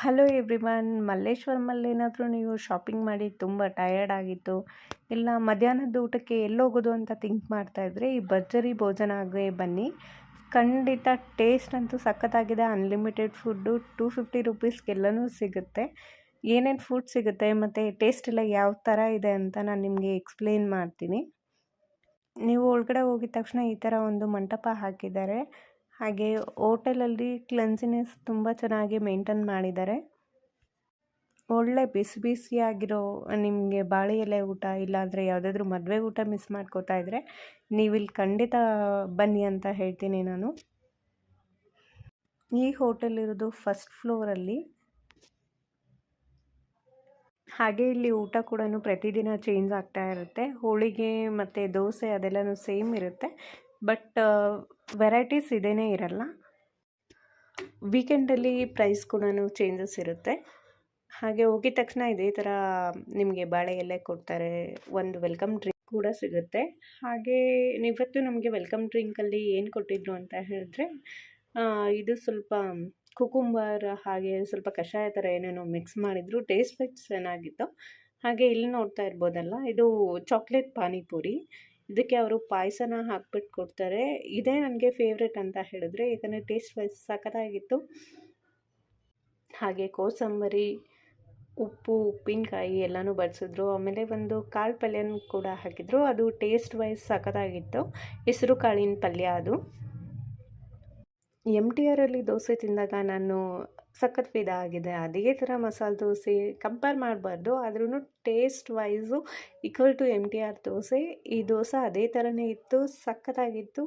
Hello everyone. ಮಲ್ಲೇಶ್ವರಮಲ್ಲಿ ಏನಾದರೂ ನೀವು shopping ಮಾಡಿ ತುಂಬ ಟಯರ್ಡ್ ಆಗಿತ್ತು, ಇಲ್ಲ ಮಧ್ಯಾಹ್ನದ ಊಟಕ್ಕೆ ಎಲ್ಲೋಗೋದು ಅಂತ ಥಿಂಕ್ ಮಾಡ್ತಾಯಿದ್ರೆ ಈ ಭರ್ಜರಿ ಭೋಜನಾಗೆ ಬನ್ನಿ. ಖಂಡಿತ ಟೇಸ್ಟ್ ಅಂತೂ ಸಖತ್ತಾಗಿದೆ. ಅನ್ಲಿಮಿಟೆಡ್ ಫುಡ್ಡು, 250 ರುಪೀಸ್ಗೆಲ್ಲನೂ ಸಿಗುತ್ತೆ. ಏನೇನು ಫುಡ್ ಸಿಗುತ್ತೆ ಮತ್ತು ಟೇಸ್ಟ್ ಎಲ್ಲ ಯಾವ ಥರ ಇದೆ ಅಂತ ನಾನು ನಿಮಗೆ ಎಕ್ಸ್ಪ್ಲೇನ್ ಮಾಡ್ತೀನಿ. ನೀವು ಒಳಗಡೆ ಹೋಗಿದ ತಕ್ಷಣ ಈ ಥರ ಒಂದು ಮಂಟಪ ಹಾಕಿದ್ದಾರೆ. ಹಾಗೆ ಹೋಟೆಲಲ್ಲಿ ಕ್ಲೆನ್ಸಿನೆಸ್ ತುಂಬ ಚೆನ್ನಾಗಿ ಮೇಂಟೈನ್ ಮಾಡಿದ್ದಾರೆ. ಒಳ್ಳೆ ಬಿಸಿ ಬಿಸಿಯಾಗಿರೋ ನಿಮಗೆ ಬಾಳೆ ಎಲೆ ಊಟ ಇಲ್ಲಾಂದರೆ ಯಾವುದಾದ್ರೂ ಮದುವೆ ಊಟ ಮಿಸ್ ಮಾಡ್ಕೋತಾ ಇದ್ದರೆ ನೀವಿಲ್ಲಿ ಖಂಡಿತ ಬನ್ನಿ ಅಂತ ಹೇಳ್ತೀನಿ ನಾನು. ಈ ಹೋಟೆಲ್ ಇರೋದು ಫಸ್ಟ್ ಫ್ಲೋರಲ್ಲಿ. ಹಾಗೆ ಇಲ್ಲಿ ಊಟ ಕೂಡ ಪ್ರತಿದಿನ ಚೇಂಜ್ ಆಗ್ತಾ ಇರುತ್ತೆ. ಹೋಳಿಗೆ ಮತ್ತು ದೋಸೆ ಅದೆಲ್ಲನೂ ಸೇಮ್ ಇರುತ್ತೆ, ಬಟ್ ವೆರೈಟೀಸ್ ಇದೇನೇ ಇರಲ್ಲ. ವೀಕೆಂಡಲ್ಲಿ ಪ್ರೈಸ್ ಕೂಡ ಚೇಂಜಸ್ ಇರುತ್ತೆ. ಹಾಗೆ ಹೋಗಿದ ತಕ್ಷಣ ಇದೇ ಥರ ನಿಮಗೆ ಬಾಳೆ ಎಲೆ ಕೊಡ್ತಾರೆ, ಒಂದು ವೆಲ್ಕಮ್ ಡ್ರಿಂಕ್ ಕೂಡ ಸಿಗುತ್ತೆ. ಹಾಗೆ ಇವತ್ತು ನಮಗೆ ವೆಲ್ಕಮ್ ಡ್ರಿಂಕಲ್ಲಿ ಏನು ಕೊಟ್ಟಿದ್ರು ಅಂತ ಹೇಳಿದ್ರೆ ಇದು ಸ್ವಲ್ಪ ಕುಕುಂಬರ್ ಹಾಗೆ ಸ್ವಲ್ಪ ಕಷಾಯ ಥರ ಏನೇನೋ ಮಿಕ್ಸ್ ಮಾಡಿದ್ರು. ಟೇಸ್ಟ್ ವೈಸ್ ಚೆನ್ನಾಗಿತ್ತು. ಹಾಗೆ ಇಲ್ಲಿ ನೋಡ್ತಾ ಇರ್ಬೋದಲ್ಲ, ಇದು ಚಾಕ್ಲೇಟ್ ಪಾನಿಪುರಿ. ಇದಕ್ಕೆ ಅವರು ಪಾಯಸನ ಹಾಕ್ಬಿಟ್ಟು ಕೊಡ್ತಾರೆ. ಇದೇ ನನಗೆ ಫೇವ್ರೆಟ್ ಅಂತ ಹೇಳಿದ್ರೆ, ಯಾಕಂದರೆ ಟೇಸ್ಟ್ ವೈಸ್ ಸಖತ್ತಾಗಿತ್ತು. ಹಾಗೆ ಕೋಸಂಬರಿ, ಉಪ್ಪು, ಉಪ್ಪಿನಕಾಯಿ ಎಲ್ಲನೂ ಬಡಿಸಿದ್ರು. ಆಮೇಲೆ ಒಂದು ಕಾಳು ಪಲ್ಯನೂ ಕೂಡ ಹಾಕಿದ್ರು. ಅದು ಟೇಸ್ಟ್ ವೈಸ್ ಸಖತ್ತಾಗಿತ್ತು. ಹೆಸರು ಕಾಳಿನ ಪಲ್ಯ ಅದು. MTR ಅಲ್ಲಿ ದೋಸೆ ತಿಂದಾಗ ನಾನು ಸಖತ್ ಫಿದಾ ಆಗಿದೆ. ಅದೇ ಥರ ಮಸಾಲೆ ದೋಸೆ ಕಂಪೇರ್ ಮಾಡಬಾರ್ದು, ಆದ್ರೂ taste wise equal to MTR dosa. ಈ ದೋಸೆ ಅದೇ ಥರನೇ ಇತ್ತು, ಸಖತ್ತಾಗಿತ್ತು.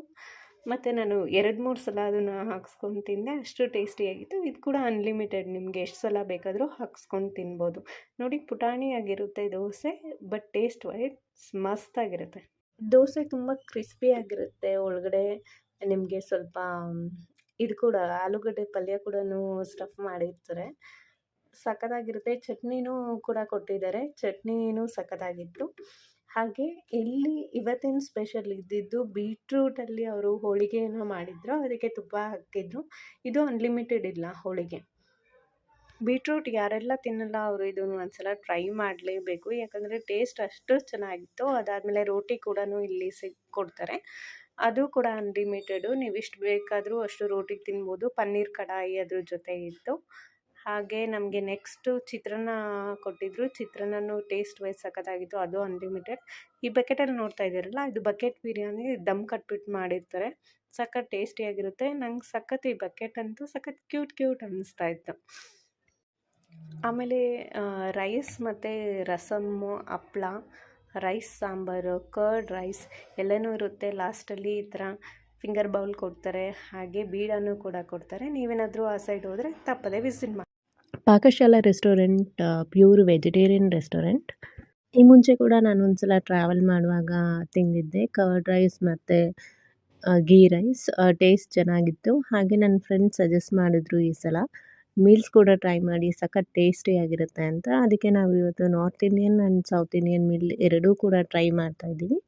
ಮತ್ತು ನಾನು 2-3 ಸಲ ಅದನ್ನು ಹಾಕ್ಸ್ಕೊಂಡು ತಿಂದೆ, ಅಷ್ಟು ಟೇಸ್ಟಿಯಾಗಿತ್ತು. ಇದು ಕೂಡ ಅನ್ಲಿಮಿಟೆಡ್, ನಿಮಗೆ ಎಷ್ಟು ಸಲ ಬೇಕಾದರೂ ಹಾಕ್ಸ್ಕೊಂಡು ತಿನ್ಬೋದು. ನೋಡಿ, ಪುಟಾಣಿಯಾಗಿರುತ್ತೆ ದೋಸೆ, ಬಟ್ ಟೇಸ್ಟ್ ವೈಸ್ ಮಸ್ತಾಗಿರುತ್ತೆ. ದೋಸೆ ತುಂಬ ಕ್ರಿಸ್ಪಿಯಾಗಿರುತ್ತೆ. ಒಳಗಡೆ ನಿಮಗೆ ಸ್ವಲ್ಪ ಇದು ಕೂಡ ಆಲೂಗಡ್ಡೆ ಪಲ್ಯ ಕೂಡ ಸ್ಟಫ್ ಮಾಡಿರ್ತಾರೆ. ಸಖತ್ತಾಗಿರುತ್ತೆ. ಚಟ್ನಿನೂ ಕೂಡ ಕೊಟ್ಟಿದ್ದಾರೆ, ಚಟ್ನಿನೂ ಸಖತ್ತಾಗಿತ್ತು. ಹಾಗೆ ಇಲ್ಲಿ ಇವತ್ತಿನ ಸ್ಪೆಷಲ್ ಇದ್ದಿದ್ದು ಬೀಟ್ರೂಟಲ್ಲಿ ಅವರು ಹೋಳಿಗೆಯನ್ನು ಮಾಡಿದ್ರು, ಅದಕ್ಕೆ ತುಪ್ಪ ಹಾಕಿದ್ರು. ಇದು ಅನ್ಲಿಮಿಟೆಡ್ ಇಲ್ಲ ಹೋಳಿಗೆ. ಬೀಟ್ರೂಟ್ ಯಾರೆಲ್ಲ ತಿನ್ನಲ್ಲ ಅವರು ಇದನ್ನು ಒಂದ್ಸಲ ಟ್ರೈ ಮಾಡಲೇಬೇಕು, ಯಾಕಂದರೆ ಟೇಸ್ಟ್ ಅಷ್ಟು ಚೆನ್ನಾಗಿತ್ತು. ಅದಾದಮೇಲೆ ರೋಟಿ ಕೂಡ ಇಲ್ಲಿ ಕೊಡ್ತಾರೆ, ಅದು ಕೂಡ ಅನ್ಲಿಮಿಟೆಡು. ನೀವು ಇಷ್ಟು ಬೇಕಾದರೂ ಅಷ್ಟು ರೋಟಿ ತಿನ್ಬೋದು. ಪನ್ನೀರ್ ಕಡಾಯಿ ಅದ್ರ ಜೊತೆ ಇತ್ತು. ಹಾಗೆ ನಮಗೆ ನೆಕ್ಸ್ಟು ಚಿತ್ರಾನ್ನ ಕೊಟ್ಟಿದ್ದರು. ಚಿತ್ರಾನ್ನನೂ ಟೇಸ್ಟ್ ವೈಸ್ ಸಖತ್ತಾಗಿತ್ತು, ಅದು ಅನ್ಲಿಮಿಟೆಡ್. ಈ ಬಕೆಟಲ್ಲಿ ನೋಡ್ತಾ ಇದ್ದೀರಲ್ಲ, ಇದು ಬಕೆಟ್ ಬಿರಿಯಾನಿ, ದಮ್ ಕಟ್ಬಿಟ್ಟು ಮಾಡಿರ್ತಾರೆ. ಸಖತ್ ಟೇಸ್ಟಿಯಾಗಿರುತ್ತೆ. ನಂಗೆ ಸಖತ್ ಈ ಬಕೆಟ್ ಅಂತೂ ಸಖತ್ ಕ್ಯೂಟ್ ಅನ್ನಿಸ್ತಾ ಇತ್ತು. ಆಮೇಲೆ ರೈಸ್ ಮತ್ತು ರಸಮ್ಮು, ಹಪ್ಳ, ರೈಸ್ ಸಾಂಬಾರು, ಕರ್ಡ್ ರೈಸ್ ಎಲ್ಲನೂ ಇರುತ್ತೆ. ಲಾಸ್ಟಲ್ಲಿ ಈ ಥರ ಫಿಂಗರ್ ಬೌಲ್ ಕೊಡ್ತಾರೆ, ಹಾಗೆ ಬೀಡಾನು ಕೂಡ ಕೊಡ್ತಾರೆ. ನೀವೇನಾದರೂ ಆ ಸೈಡ್ ಹೋದರೆ ತಪ್ಪದೆ ವಿಸಿಟ್ ಮಾಡಿ. Pakashala restaurant pure vegetarian restaurant. ಈ ಮುಂಚೆ ಕೂಡ ನಾನು ಒಂದ್ಸಲ ಟ್ರಾವೆಲ್ ಮಾಡುವಾಗ ತಿಂದಿದ್ದೆ ಕರ್ಡ್ ರೈಸ್ ಮತ್ತು ಗೀ ರೈಸ್. ಟೇಸ್ಟ್ ಚೆನ್ನಾಗಿತ್ತು. ಹಾಗೆ ನನ್ನ ಫ್ರೆಂಡ್ಸ್ ಸಜೆಸ್ಟ್ ಮಾಡಿದ್ರು ಈ ಸಲ ಮೀಲ್ಸ್ ಕೂಡ ಟ್ರೈ ಮಾಡಿ, ಸಖತ್ ಟೇಸ್ಟಿಯಾಗಿರುತ್ತೆ ಅಂತ. ಅದಕ್ಕೆ ನಾವು ಇವತ್ತು north Indian and south Indian meal ಎರಡೂ ಕೂಡ ಟ್ರೈ ಮಾಡ್ತಾಯಿದ್ದೀವಿ.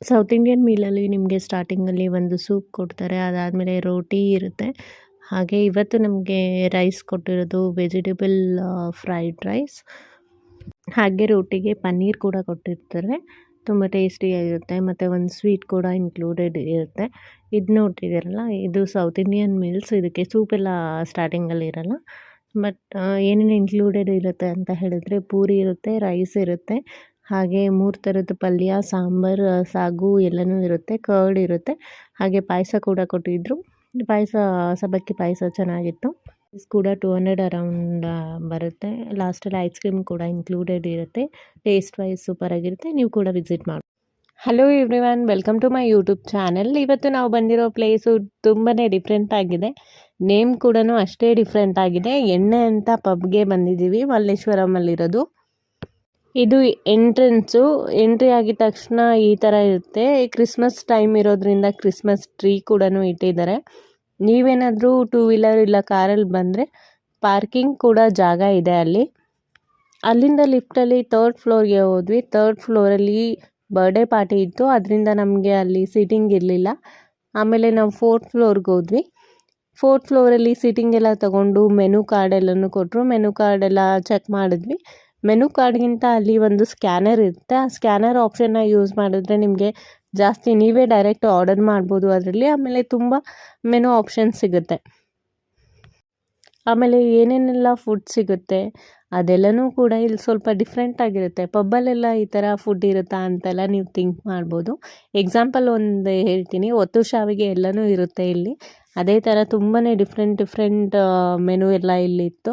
ಸೌತ್ ಇಂಡಿಯನ್ ಮೀಲಲ್ಲಿ ನಿಮಗೆ ಸ್ಟಾರ್ಟಿಂಗಲ್ಲಿ ಒಂದು ಸೂಪ್ ಕೊಡ್ತಾರೆ, ಅದಾದಮೇಲೆ ರೋಟಿ ಇರುತ್ತೆ. ಹಾಗೆ ಇವತ್ತು ನಮಗೆ ರೈಸ್ ಕೊಟ್ಟಿರೋದು ವೆಜಿಟೇಬಲ್ ಫ್ರೈಡ್ ರೈಸ್, ಹಾಗೆ ರೋಟಿಗೆ ಪನ್ನೀರ್ ಕೂಡ ಕೊಟ್ಟಿರ್ತಾರೆ. ತುಂಬ ಟೇಸ್ಟಿಯಾಗಿರುತ್ತೆ. ಮತ್ತು ಒಂದು ಸ್ವೀಟ್ ಕೂಡ ಇನ್ಕ್ಲೂಡೆಡ್ ಇರುತ್ತೆ. ಇದು ನೋಡ್ತಿದ್ದೀರಲ್ಲ, ಇದು ಸೌತ್ ಇಂಡಿಯನ್ ಮೀಲ್ಸ್. ಇದಕ್ಕೆ ಸೂಪೆಲ್ಲ ಸ್ಟಾರ್ಟಿಂಗಲ್ಲಿ ಇರೋಲ್ಲ, ಬಟ್ ಏನೇನು ಇನ್ಕ್ಲೂಡೆಡ್ ಇರುತ್ತೆ ಅಂತ ಹೇಳಿದ್ರೆ ಪೂರಿ ಇರುತ್ತೆ, ರೈಸ್ ಇರುತ್ತೆ, ಹಾಗೆ 3 ಥರದ ಪಲ್ಯ, ಸಾಂಬಾರು, ಸಾಗು ಎಲ್ಲನೂ ಇರುತ್ತೆ, ಕರ್ಡ್ ಇರುತ್ತೆ, ಹಾಗೆ ಪಾಯಸ ಕೂಡ ಕೊಟ್ಟಿದ್ದರು. ಪಾಯಸ ಸಬ್ಬಕ್ಕಿ ಪಾಯಸ ಚೆನ್ನಾಗಿತ್ತು. ಇದು ಕೂಡ 200 ಅರೌಂಡ್ ಬರುತ್ತೆ. ಲಾಸ್ಟಲ್ಲಿ ಐಸ್ ಕ್ರೀಮ್ ಕೂಡ ಇನ್ಕ್ಲೂಡೆಡ್ ಇರುತ್ತೆ. ಟೇಸ್ಟ್ ವೈಸ್ ಸೂಪರಾಗಿರುತ್ತೆ. ನೀವು ಕೂಡ ವಿಸಿಟ್ ಮಾಡಿ. Hello everyone, welcome to my YouTube channel. ಇವತ್ತು ನಾವು ಬಂದಿರೋ ಪ್ಲೇಸು ತುಂಬಾ ಡಿಫ್ರೆಂಟ್ ಆಗಿದೆ. ನೇಮ್ ಕೂಡ ಅಷ್ಟೇ ಡಿಫ್ರೆಂಟ್ ಆಗಿದೆ. ಎಣ್ಣೆ ಅಂತ ಪಬ್ಗೆ ಬಂದಿದ್ದೀವಿ, ಮಲ್ಲೇಶ್ವರಮಲ್ಲಿರೋದು. ಇದು ಎಂಟ್ರೆನ್ಸು. ಎಂಟ್ರಿ ಆಗಿದ ತಕ್ಷಣ ಈ ಥರ ಇರುತ್ತೆ. ಕ್ರಿಸ್ಮಸ್ ಟೈಮ್ ಇರೋದ್ರಿಂದ ಕ್ರಿಸ್ಮಸ್ ಟ್ರೀ ಕೂಡ ಇಟ್ಟಿದ್ದಾರೆ. ನೀವೇನಾದರೂ 2 ವೀಲರ್ ಇಲ್ಲ ಕಾರಲ್ಲಿ ಬಂದರೆ ಪಾರ್ಕಿಂಗ್ ಕೂಡ ಜಾಗ ಇದೆ ಅಲ್ಲಿ. ಅಲ್ಲಿಂದ ಲಿಫ್ಟಲ್ಲಿ 3rd ಫ್ಲೋರ್ಗೆ ಹೋದ್ವಿ. 3rd ಫ್ಲೋರಲ್ಲಿ ಬರ್ಡೇ ಪಾರ್ಟಿ ಇತ್ತು, ಅದರಿಂದ ನಮಗೆ ಅಲ್ಲಿ ಸೀಟಿಂಗ್ ಇರಲಿಲ್ಲ. ಆಮೇಲೆ ನಾವು 4th ಫ್ಲೋರ್ಗೆ ಹೋದ್ವಿ. 4th ಫ್ಲೋರಲ್ಲಿ ಸೀಟಿಂಗ್ ಎಲ್ಲ ತೊಗೊಂಡು ಮೆನು ಕಾರ್ಡ್ ಎಲ್ಲನೂ ಕೊಟ್ಟರು. ಮೆನು ಕಾರ್ಡ್ ಎಲ್ಲ ಚೆಕ್ ಮಾಡಿದ್ವಿ. ಮೆನು ಕಾರ್ಡ್ಗಿಂತ ಅಲ್ಲಿ ಒಂದು ಸ್ಕ್ಯಾನರ್ ಇರುತ್ತೆ. ಆ ಸ್ಕ್ಯಾನರ್ ಆಪ್ಷನ್ನ ಯೂಸ್ ಮಾಡಿದ್ರೆ ನಿಮಗೆ ಜಾಸ್ತಿ ನೀವೇ ಡೈರೆಕ್ಟ್ ಆರ್ಡರ್ ಮಾಡ್ಬೋದು ಅದರಲ್ಲಿ. ಆಮೇಲೆ ತುಂಬ ಮೆನು ಆಪ್ಷನ್ಸ್ ಸಿಗುತ್ತೆ. ಆಮೇಲೆ ಏನೇನೆಲ್ಲ ಫುಡ್ ಸಿಗುತ್ತೆ ಅದೆಲ್ಲನೂ ಕೂಡ ಇಲ್ಲಿ ಸ್ವಲ್ಪ ಡಿಫ್ರೆಂಟ್ ಆಗಿರುತ್ತೆ. ಪಬ್ಬಲ್ಲೆಲ್ಲ ಈ ಥರ ಫುಡ್ ಇರುತ್ತಾ ಅಂತೆಲ್ಲ ನೀವು ಥಿಂಕ್ ಮಾಡ್ಬೋದು. ಎಕ್ಸಾಂಪಲ್ ಒಂದು ಹೇಳ್ತೀನಿ, ಒತ್ತು ಶಾವಿಗೆ ಎಲ್ಲನೂ ಇರುತ್ತೆ ಇಲ್ಲಿ. ಅದೇ ಥರ ತುಂಬಾ ಡಿಫ್ರೆಂಟ್ ಮೆನು ಎಲ್ಲ ಇಲ್ಲಿತ್ತು.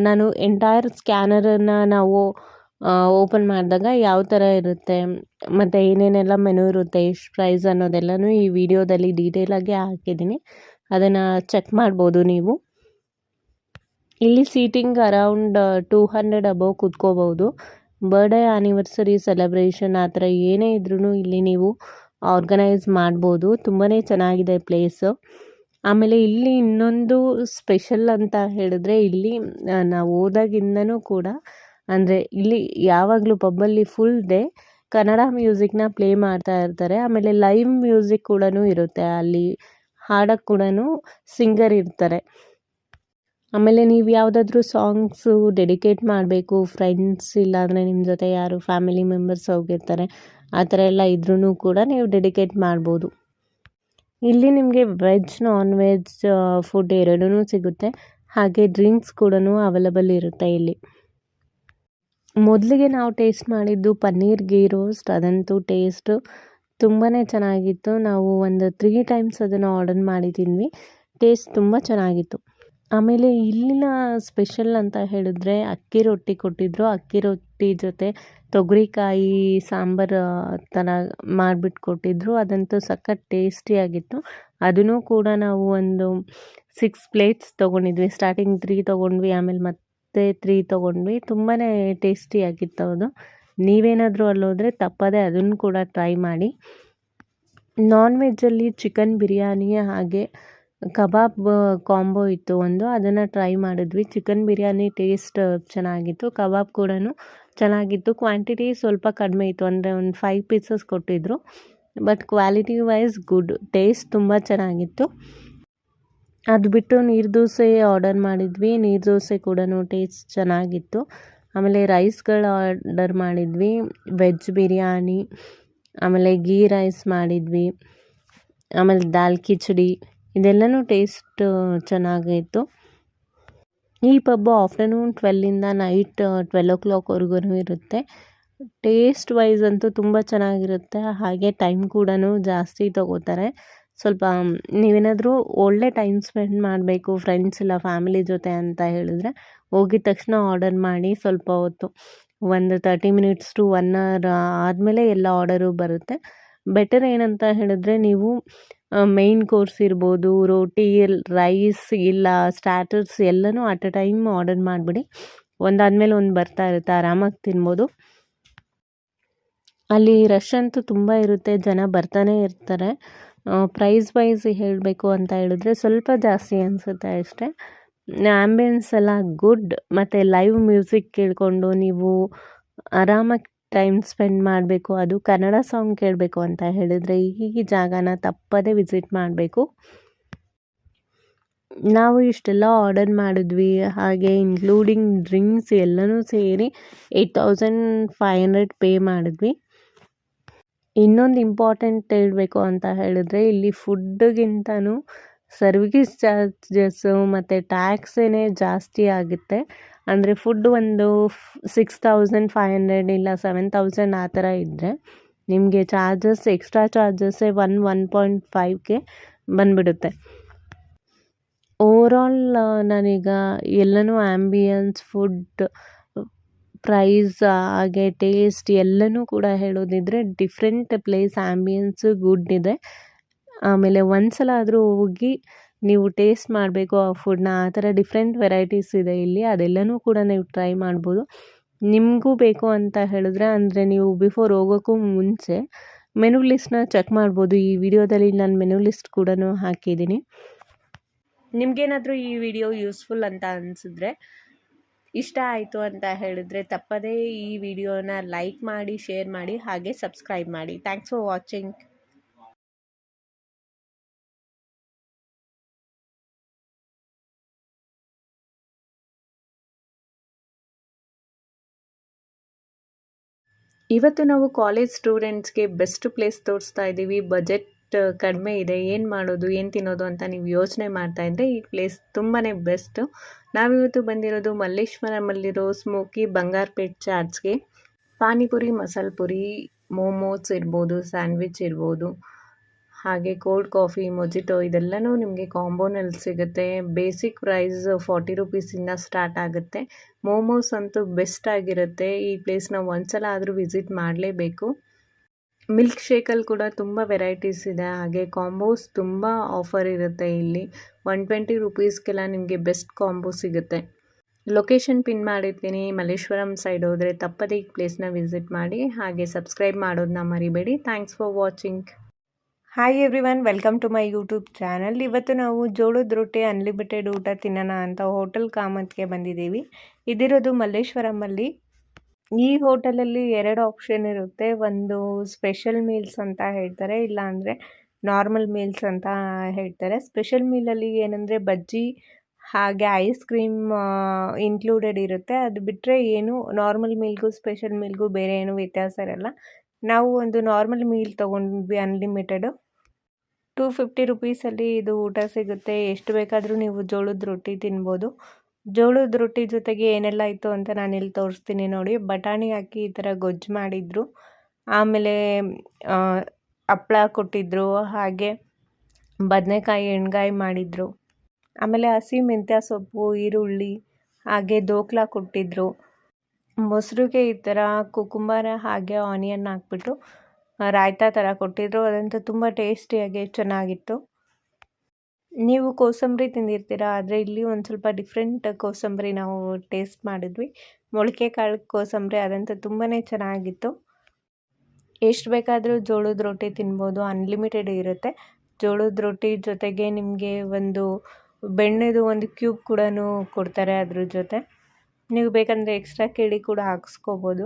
ನಾನು ಎಂಟೈರ್ ಸ್ಕ್ಯಾನರನ್ನು ನಾವು ಓಪನ್ ಮಾಡಿದಾಗ ಯಾವ ಥರ ಇರುತ್ತೆ ಮತ್ತು ಏನೇನೆಲ್ಲ ಮೆನು ಇರುತ್ತೆ, ಎಷ್ಟು ಪ್ರೈಸ್ ಅನ್ನೋದೆಲ್ಲನೂ ಈ ವಿಡಿಯೋದಲ್ಲಿ ಡೀಟೇಲಾಗಿ ಹಾಕಿದ್ದೀನಿ. ಅದನ್ನು ಚೆಕ್ ಮಾಡ್ಬೋದು ನೀವು. ಇಲ್ಲಿ ಸೀಟಿಂಗ್ ಅರೌಂಡ್ 200 ಅಬೌವ್ ಕೂತ್ಕೋಬೋದು. ಬರ್ಡೇ ಆ್ಯನಿವರ್ಸರಿ ಸೆಲೆಬ್ರೇಷನ್ ಆ ಥರ ಏನೇ ಇದ್ರೂ ಇಲ್ಲಿ ನೀವು ಆರ್ಗನೈಸ್ ಮಾಡ್ಬೋದು. ತುಂಬಾ ಚೆನ್ನಾಗಿದೆ ಪ್ಲೇಸು. ಆಮೇಲೆ ಇಲ್ಲಿ ಇನ್ನೊಂದು ಸ್ಪೆಷಲ್ ಅಂತ ಹೇಳಿದ್ರೆ, ಇಲ್ಲಿ ನಾವು ಹೋದಾಗಿಂದನೂ ಕೂಡ ಅಂದರೆ ಇಲ್ಲಿ ಯಾವಾಗಲೂ ಪಬ್ಬಲ್ಲಿ ಫುಲ್ ಡೇ ಕನ್ನಡ ಮ್ಯೂಸಿಕ್ನ ಪ್ಲೇ ಮಾಡ್ತಾ ಇರ್ತಾರೆ. ಆಮೇಲೆ ಲೈವ್ ಮ್ಯೂಸಿಕ್ ಕೂಡ ಇರುತ್ತೆ. ಅಲ್ಲಿ ಹಾಡೋಕ್ಕೆ ಕೂಡ ಸಿಂಗರ್ ಇರ್ತಾರೆ. ಆಮೇಲೆ ನೀವು ಯಾವುದಾದ್ರೂ ಸಾಂಗ್ಸು ಡೆಡಿಕೇಟ್ ಮಾಡಬೇಕು, ಫ್ರೆಂಡ್ಸ್ ಇಲ್ಲಾಂದರೆ ನಿಮ್ಮ ಜೊತೆ ಯಾರು ಫ್ಯಾಮಿಲಿ ಮೆಂಬರ್ಸ್ ಹೋಗಿರ್ತಾರೆ ಆ ಥರ ಎಲ್ಲ ಇದ್ರೂ ಕೂಡ ನೀವು ಡೆಡಿಕೇಟ್ ಮಾಡ್ಬೋದು. ಇಲ್ಲಿ ನಿಮಗೆ ವೆಜ್ ನಾನ್ ವೆಜ್ ಫುಡ್ ಎರಡೂ ಸಿಗುತ್ತೆ. ಹಾಗೆ ಡ್ರಿಂಕ್ಸ್ ಕೂಡ ಅವೈಲಬಲ್ ಇರುತ್ತೆ ಇಲ್ಲಿ. ಮೊದಲಿಗೆ ನಾವು ಟೇಸ್ಟ್ ಮಾಡಿದ್ದು ಪನ್ನೀರ್ ಗೀ ರೋಸ್ಟ್. ಅದಂತೂ ಟೇಸ್ಟು ತುಂಬಾ ಚೆನ್ನಾಗಿತ್ತು. ನಾವು ಒಂದು 3 ಟೈಮ್ಸ್ ಅದನ್ನು ಆರ್ಡರ್ ಮಾಡಿದ್ವಿ. ಟೇಸ್ಟ್ ತುಂಬ ಚೆನ್ನಾಗಿತ್ತು. ಆಮೇಲೆ ಇಲ್ಲಿನ ಸ್ಪೆಷಲ್ ಅಂತ ಹೇಳಿದ್ರೆ ಅಕ್ಕಿ ರೊಟ್ಟಿ ಕೊಟ್ಟಿದ್ದರು. ಅಕ್ಕಿ ರೊಟ್ಟಿ ಜೊತೆ ತೊಗರಿಕಾಯಿ ಸಾಂಬಾರು ಥರ ಮಾಡಿಬಿಟ್ಟು ಕೊಟ್ಟಿದ್ದರು. ಅದಂತೂ ಸಖತ್ ಟೇಸ್ಟಿಯಾಗಿತ್ತು. ಅದನ್ನು ಕೂಡ ನಾವು ಒಂದು 6 ಪ್ಲೇಟ್ಸ್ ತೊಗೊಂಡಿದ್ವಿ. ಸ್ಟಾರ್ಟಿಂಗ್ 3 ತೊಗೊಂಡ್ವಿ, ಆಮೇಲೆ ಮತ್ತೆ 3 ತೊಗೊಂಡ್ವಿ. ತುಂಬಾ ಟೇಸ್ಟಿಯಾಗಿತ್ತು ಅದು. ನೀವೇನಾದರೂ ಅಲ್ಲೋದ್ರೆ ತಪ್ಪದೆ ಅದನ್ನು ಕೂಡ ಟ್ರೈ ಮಾಡಿ. ನಾನ್ ವೆಜ್ಜಲ್ಲಿ ಚಿಕನ್ ಬಿರಿಯಾನಿ ಹಾಗೆ ಕಬಾಬ್ ಕಾಂಬೋ ಇತ್ತು ಒಂದು, ಅದನ್ನು ಟ್ರೈ ಮಾಡಿದ್ವಿ. ಚಿಕನ್ ಬಿರಿಯಾನಿ ಟೇಸ್ಟ್ ಚೆನ್ನಾಗಿತ್ತು, ಕಬಾಬ್ ಕೂಡ ಚೆನ್ನಾಗಿತ್ತು. ಕ್ವಾಂಟಿಟಿ ಸ್ವಲ್ಪ ಕಡಿಮೆ ಇತ್ತು, ಅಂದರೆ ಒಂದು 5 ಪೀಸಸ್ ಕೊಟ್ಟಿದ್ದರು. But quality wise good, taste ತುಂಬ ಚೆನ್ನಾಗಿತ್ತು. ಅದು ಬಿಟ್ಟು ನೀರು ದೋಸೆ ಆರ್ಡರ್ ಮಾಡಿದ್ವಿ. ನೀರು ದೋಸೆ ಕೂಡ ಟೇಸ್ಟ್ ಚೆನ್ನಾಗಿತ್ತು. ಆಮೇಲೆ ರೈಸ್ಗಳು ಆರ್ಡರ್ ಮಾಡಿದ್ವಿ. ವೆಜ್ ಬಿರಿಯಾನಿ, ಆಮೇಲೆ ಗೀ ರೈಸ್ ಮಾಡಿದ್ವಿ, ಆಮೇಲೆ ದಾಲ್ ಕಿಚಡಿ, ಇದೆಲ್ಲನೂ ಟೇಸ್ಟ್ ಚೆನ್ನಾಗಿತ್ತು. ಈ ಪಬ್ಬು ಆಫ್ಟರ್ನೂನ್ 12ಇಂದ ನೈಟ್ 12 o'clockವರೆಗೂ ಇರುತ್ತೆ. ಟೇಸ್ಟ್ ವೈಸ್ ಅಂತೂ ತುಂಬ ಚೆನ್ನಾಗಿರುತ್ತೆ. ಹಾಗೆ ಟೈಮ್ ಕೂಡ ಜಾಸ್ತಿ ತೊಗೋತಾರೆ. ಸ್ವಲ್ಪ ನೀವೇನಾದರೂ ಒಳ್ಳೆ ಟೈಮ್ ಸ್ಪೆಂಡ್ ಮಾಡಬೇಕು ಫ್ರೆಂಡ್ಸ್ ಇಲ್ಲ ಫ್ಯಾಮಿಲಿ ಜೊತೆ ಅಂತ ಹೇಳಿದ್ರೆ ಹೋಗಿದ ತಕ್ಷಣ ಆರ್ಡರ್ ಮಾಡಿ. ಸ್ವಲ್ಪ ಹೊತ್ತು ಒಂದು 30 ಮಿನಿಟ್ಸ್ ಟು 1 hour ಆದಮೇಲೆ ಎಲ್ಲ ಆರ್ಡರು ಬರುತ್ತೆ. ಬೆಟರ್ ಏನಂತ ಹೇಳಿದ್ರೆ ನೀವು ಮೇಯ್ನ್ ಕೋರ್ಸ್ ಇರ್ಬೋದು, ರೋಟಿ, ರೈಸ್ ಇಲ್ಲ ಸ್ಟಾರ್ಟರ್ಸ್ ಎಲ್ಲನೂ ಅಟ್ ಅ ಟೈಮ್ ಆರ್ಡರ್ ಮಾಡಿಬಿಡಿ. ಒಂದಾದಮೇಲೆ ಒಂದು ಬರ್ತಾ ಇರುತ್ತೆ, ಆರಾಮಾಗಿ ತಿನ್ಬೋದು. ಅಲ್ಲಿ ರಶ್ ಅಂತೂ ತುಂಬ ಇರುತ್ತೆ, ಜನ ಬರ್ತಾನೆ ಇರ್ತಾರೆ. ಪ್ರೈಸ್ ವೈಸ್ ಹೇಳಬೇಕು ಅಂತ ಹೇಳಿದ್ರೆ ಸ್ವಲ್ಪ ಜಾಸ್ತಿ ಅನಿಸುತ್ತೆ ಅಷ್ಟೇ. ಆ್ಯಂಬಿಯನ್ಸ್ ಎಲ್ಲ ಗುಡ್, ಮತ್ತು ಲೈವ್ ಮ್ಯೂಸಿಕ್ ಕೇಳಿಕೊಂಡು ನೀವು ಆರಾಮಾಗಿ ಟೈಮ್ ಸ್ಪೆಂಡ್ ಮಾಡಬೇಕು. ಅದು ಕನ್ನಡ ಸಾಂಗ್ ಕೇಳಬೇಕು ಅಂತ ಹೇಳಿದರೆ ಈ ಜಾಗನ ತಪ್ಪದೇ ವಿಸಿಟ್ ಮಾಡಬೇಕು. ನಾವು ಇಷ್ಟೆಲ್ಲ ಆರ್ಡರ್ ಮಾಡಿದ್ವಿ. ಹಾಗೆ ಇನ್ಕ್ಲೂಡಿಂಗ್ ಡ್ರಿಂಕ್ಸ್ ಎಲ್ಲನೂ ಸೇರಿ 8500 ಪೇ ಮಾಡಿದ್ವಿ. ಇನ್ನೊಂದು ಇಂಪಾರ್ಟೆಂಟ್ ಹೇಳಬೇಕು ಅಂತ ಹೇಳಿದ್ರೆ ಇಲ್ಲಿ ಫುಡ್ಗಿಂತನೂ ಸರ್ವಿಸ್ ಚಾರ್ಜಸ್ಸು ಮತ್ತು ಟ್ಯಾಕ್ಸೇ ಜಾಸ್ತಿ ಆಗುತ್ತೆ. ಅಂದರೆ ಫುಡ್ ಒಂದು 6500 ಇಲ್ಲ 7000 ಆ ಥರ ಇದ್ದರೆ ನಿಮಗೆ ಚಾರ್ಜಸ್ ಎಕ್ಸ್ಟ್ರಾ ಚಾರ್ಜಸ್ಸೇ 1.5K ಬಂದುಬಿಡುತ್ತೆ. ಓವರಾಲ್ ನಾನೀಗ ಎಲ್ಲನೂ ಆ್ಯಂಬಿಯನ್ಸ್, ಫುಡ್, ಪ್ರೈಸ್ ಹಾಗೆ ಟೇಸ್ಟ್ ಎಲ್ಲನೂ ಕೂಡ ಹೇಳೋದಿದ್ರೆ ಡಿಫ್ರೆಂಟ್ ಪ್ಲೇಸ್, ಆ್ಯಂಬಿಯನ್ಸು ಗುಡ್ ಇದೆ. ಆಮೇಲೆ ಒಂದ್ಸಲ ಆದರೂ ಹೋಗಿ ನೀವು ಟೇಸ್ಟ್ ಮಾಡಬೇಕು ಆ ಫುಡ್ನ. ಆ ಥರ ಡಿಫ್ರೆಂಟ್ ವೆರೈಟೀಸ್ ಇದೆ ಇಲ್ಲಿ, ಅದೆಲ್ಲನೂ ಕೂಡ ನೀವು ಟ್ರೈ ಮಾಡ್ಬೋದು. ನಿಮಗೂ ಬೇಕು ಅಂತ ಹೇಳಿದ್ರೆ ಅಂದರೆ ನೀವು ಬಿಫೋರ್ ಹೋಗೋಕ್ಕೂ ಮುಂಚೆ ಮೆನು ಲಿಸ್ಟ್ನ ಚೆಕ್ ಮಾಡ್ಬೋದು. ಈ ವಿಡಿಯೋದಲ್ಲಿ ನಾನು ಮೆನು ಲಿಸ್ಟ್ ಕೂಡ ಹಾಕಿದ್ದೀನಿ. ನಿಮಗೇನಾದರೂ ಈ ವಿಡಿಯೋ ಯೂಸ್ಫುಲ್ ಅಂತ ಅನಿಸಿದ್ರೆ, ಇಷ್ಟ ಆಯಿತು ಅಂತ ಹೇಳಿದ್ರೆ ತಪ್ಪದೇ ಈ ವಿಡಿಯೋನ ಲೈಕ್ ಮಾಡಿ, ಶೇರ್ ಮಾಡಿ, ಹಾಗೆ ಸಬ್ಸ್ಕ್ರೈಬ್ ಮಾಡಿ. Thanks for watching. ಇವತ್ತು ನಾವು ಕಾಲೇಜ್ ಸ್ಟೂಡೆಂಟ್ಸ್ಗೆ ಬೆಸ್ಟ್ ಪ್ಲೇಸ್ ತೋರಿಸ್ತಾ ಇದ್ದೀವಿ. ಬಜೆಟ್ ಕಡಿಮೆ ಇದೆ, ಏನು ಮಾಡೋದು ಏನು ತಿನ್ನೋದು ಅಂತ ನೀವು ಯೋಚನೆ ಮಾಡ್ತಾ ಇದ್ದರೆ ಈ ಪ್ಲೇಸ್ ತುಂಬಾ ಬೆಸ್ಟು. ನಾವಿವತ್ತು ಬಂದಿರೋದು ಮಲ್ಲೇಶ್ವರಮಲ್ಲಿರೋ ಸ್ಮೋಕಿ ಬಂಗಾರಪೇಟ್ ಚಾಟ್ಸ್ಗೆ. ಪಾನಿಪುರಿ, ಮಸಾಲೆ ಪುರಿ, ಮೋಮೋಸ್ ಇರ್ಬೋದು, ಸ್ಯಾಂಡ್ವಿಚ್ ಇರ್ಬೋದು, ಹಾಗೆ ಕೋಲ್ಡ್ ಕಾಫಿ, ಮೊಜಿಟೋ ಇದೆಲ್ಲನೂ ನಿಮಗೆ ಕಾಂಬೋನಲ್ಲಿ ಸಿಗುತ್ತೆ. ಬೇಸಿಕ್ ಪ್ರೈಸ್ 40 ರುಪೀಸಿಂದ ಸ್ಟಾರ್ಟ್ ಆಗುತ್ತೆ. ಮೋಮೋಸ್ ಅಂತೂ ಬೆಸ್ಟ್ ಆಗಿರುತ್ತೆ. ಈ ಪ್ಲೇಸ್ನ ಒಂದ್ಸಲ ಆದರೂ ವಿಸಿಟ್ ಮಾಡಲೇಬೇಕು. ಮಿಲ್ಕ್ ಶೇಕಲ್ಲಿ ಕೂಡ ತುಂಬ ವೆರೈಟೀಸ್ ಇದೆ. ಹಾಗೆ ಕಾಂಬೋಸ್ ತುಂಬ ಆಫರ್ ಇರುತ್ತೆ ಇಲ್ಲಿ. 120 ರುಪೀಸ್ಗೆಲ್ಲ ನಿಮಗೆ ಬೆಸ್ಟ್ ಕಾಂಬೋ ಸಿಗುತ್ತೆ. ಲೊಕೇಶನ್ ಪಿನ್ ಮಾಡಿರ್ತೀನಿ. ಮಲ್ಲೇಶ್ವರಂ ಸೈಡ್ ಹೋದರೆ ತಪ್ಪದೇ ಈ ಪ್ಲೇಸ್ನ ವಿಸಿಟ್ ಮಾಡಿ. ಹಾಗೆ ಸಬ್ಸ್ಕ್ರೈಬ್ ಮಾಡೋದನ್ನ ಮರಿಬೇಡಿ. Thanks for watching. Hi everyone, welcome to my YouTube channel. ಇವತ್ತು ನಾವು ಜೋಳದ ರೊಟ್ಟಿ ಅನ್ಲಿಮಿಟೆಡ್ ಊಟ ತಿನ್ನೋಣ ಅಂತ ಹೋಟೆಲ್ ಕಾಮತ್ಗೆ ಬಂದಿದ್ದೀವಿ. ಇದಿರೋದು ಮಲ್ಲೇಶ್ವರಮಲ್ಲಿ. ಈ ಹೋಟೆಲಲ್ಲಿ 2 ಆಪ್ಷನ್ ಇರುತ್ತೆ. ಒಂದು ಸ್ಪೆಷಲ್ ಮೀಲ್ಸ್ ಅಂತ ಹೇಳ್ತಾರೆ, ಇಲ್ಲಾಂದರೆ ನಾರ್ಮಲ್ ಮೀಲ್ಸ್ ಅಂತ ಹೇಳ್ತಾರೆ. ಸ್ಪೆಷಲ್ ಮೀಲಲ್ಲಿ ಏನಂದರೆ ಬಜ್ಜಿ ಹಾಗೆ ಐಸ್ ಕ್ರೀಮ್ ಇನ್ಕ್ಲೂಡೆಡ್ ಇರುತ್ತೆ. ಅದು ಬಿಟ್ಟರೆ ಏನು ನಾರ್ಮಲ್ ಮೀಲ್ಗೂ ಸ್ಪೆಷಲ್ ಮೀಲ್ಗೂ ಬೇರೆ ಏನೂ ವ್ಯತ್ಯಾಸ ಇರಲ್ಲ. ನಾವು ಒಂದು ನಾರ್ಮಲ್ ಮೀಲ್ ತೊಗೊಂಡ್ವಿ ಅನ್ಲಿಮಿಟೆಡು. 250 ರುಪೀಸಲ್ಲಿ ಇದು ಊಟ ಸಿಗುತ್ತೆ. ಎಷ್ಟು ಬೇಕಾದರೂ ನೀವು ಜೋಳದ ರೊಟ್ಟಿ ತಿನ್ಬೋದು. ಜೋಳದ ರೊಟ್ಟಿ ಜೊತೆಗೆ ಏನೆಲ್ಲ ಇತ್ತು ಅಂತ ನಾನಿಲ್ಲಿ ತೋರಿಸ್ತೀನಿ ನೋಡಿ. ಬಟಾಣಿ ಹಾಕಿ ಈ ಥರ ಗೊಜ್ಜು ಮಾಡಿದರು. ಆಮೇಲೆ ಹಪ್ಳ ಕೊಟ್ಟಿದ್ದರು. ಹಾಗೆ ಬದನೆಕಾಯಿ ಎಣ್ಗಾಯಿ ಮಾಡಿದರು. ಆಮೇಲೆ ಹಸಿ ಮೆಂತ್ಯ ಸೊಪ್ಪು, ಈರುಳ್ಳಿ, ಹಾಗೆ ದೋಕ್ಲ ಕೊಟ್ಟಿದ್ದರು. ಮೊಸರಿಗೆ ಈ ಥರ ಕುಕುಂಬರ ಹಾಗೆ ಆನಿಯನ್ ಹಾಕ್ಬಿಟ್ಟು ರಾಯ್ತಾ ಥರ ಕೊಟ್ಟಿದ್ದರು. ಅದಂತೂ ತುಂಬ ಟೇಸ್ಟಿಯಾಗಿ ಚೆನ್ನಾಗಿತ್ತು. ನೀವು ಕೋಸಂಬರಿ ತಿಂದಿರ್ತೀರ, ಆದರೆ ಇಲ್ಲಿ ಒಂದು ಸ್ವಲ್ಪ ಡಿಫ್ರೆಂಟ್ ಕೋಸಂಬರಿ ನಾವು ಟೇಸ್ಟ್ ಮಾಡಿದ್ವಿ. ಮೊಳಕೆ ಕಾಳು ಕೋಸಂಬರಿ, ಅದಂತೂ ತುಂಬಾ ಚೆನ್ನಾಗಿತ್ತು. ಎಷ್ಟು ಬೇಕಾದರೂ ಜೋಳದ ರೊಟ್ಟಿ ತಿನ್ಬೋದು, ಅನ್ಲಿಮಿಟೆಡ್ ಇರುತ್ತೆ. ಜೋಳದ ರೊಟ್ಟಿ ಜೊತೆಗೆ ನಿಮಗೆ ಒಂದು ಬೆಣ್ಣೆದು ಒಂದು ಕ್ಯೂಬ್ ಕೂಡ ಕೊಡ್ತಾರೆ ಅದ್ರ ಜೊತೆ. ನೀವು ಬೇಕಂದರೆ ಎಕ್ಸ್ಟ್ರಾ ಕೇಳಿ ಕೂಡ ಹಾಕ್ಸ್ಕೋಬೋದು.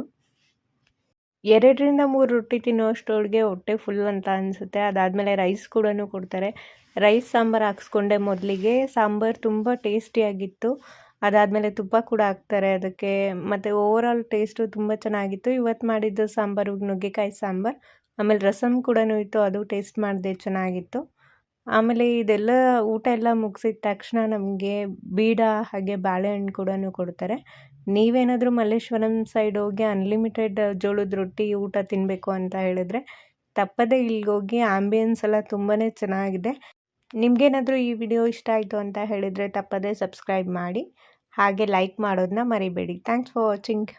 2ರಿಂದ 3 ರೊಟ್ಟಿ ತಿನ್ನೋಷ್ಟೊಳಗೆ ಹೊಟ್ಟೆ ಫುಲ್ ಅಂತ ಅನಿಸುತ್ತೆ. ಅದಾದಮೇಲೆ ರೈಸ್ ಕೂಡ ಕೊಡ್ತಾರೆ. ರೈಸ್ ಸಾಂಬಾರು ಹಾಕ್ಸ್ಕೊಂಡೆ ಮೊದಲಿಗೆ. ಸಾಂಬಾರು ತುಂಬ ಟೇಸ್ಟಿಯಾಗಿತ್ತು. ಅದಾದಮೇಲೆ ತುಪ್ಪ ಕೂಡ ಹಾಕ್ತಾರೆ ಅದಕ್ಕೆ. ಮತ್ತು ಓವರಾಲ್ ಟೇಸ್ಟು ತುಂಬ ಚೆನ್ನಾಗಿತ್ತು. ಇವತ್ತು ಮಾಡಿದ್ದು ಸಾಂಬಾರು ನುಗ್ಗೆಕಾಯಿ ಸಾಂಬಾರು. ಆಮೇಲೆ ರಸಮ್ ಕೂಡ ಇತ್ತು, ಅದು ಟೇಸ್ಟ್ ಮಾಡಿದೆ, ಚೆನ್ನಾಗಿತ್ತು. ಆಮೇಲೆ ಇದೆಲ್ಲ ಊಟ ಎಲ್ಲ ಮುಗಿಸಿದ ತಕ್ಷಣ ನಮಗೆ ಬೀಡ ಹಾಗೆ ಬಾಳೆಹಣ್ಣು ಕೂಡ ಕೊಡ್ತಾರೆ. ನೀವೇನಾದರೂ ಮಲ್ಲೇಶ್ವರಂ ಸೈಡ್ ಹೋಗಿ ಅನ್ಲಿಮಿಟೆಡ್ ಜೋಳದ ರೊಟ್ಟಿ ಊಟ ತಿನ್ನಬೇಕು ಅಂತ ಹೇಳಿದ್ರೆ ತಪ್ಪದೇ ಇಲ್ಲಿಗೋಗಿ. ಆಂಬಿಯನ್ಸ್ ಎಲ್ಲ ತುಂಬಾ ಚೆನ್ನಾಗಿದೆ. ನಿಮಗೇನಾದರೂ ಈ ವಿಡಿಯೋ ಇಷ್ಟ ಆಯಿತು ಅಂತ ಹೇಳಿದರೆ ತಪ್ಪದೇ ಸಬ್ಸ್ಕ್ರೈಬ್ ಮಾಡಿ, ಹಾಗೆ ಲೈಕ್ ಮಾಡೋದನ್ನ ಮರಿಬೇಡಿ. Thanks for watching.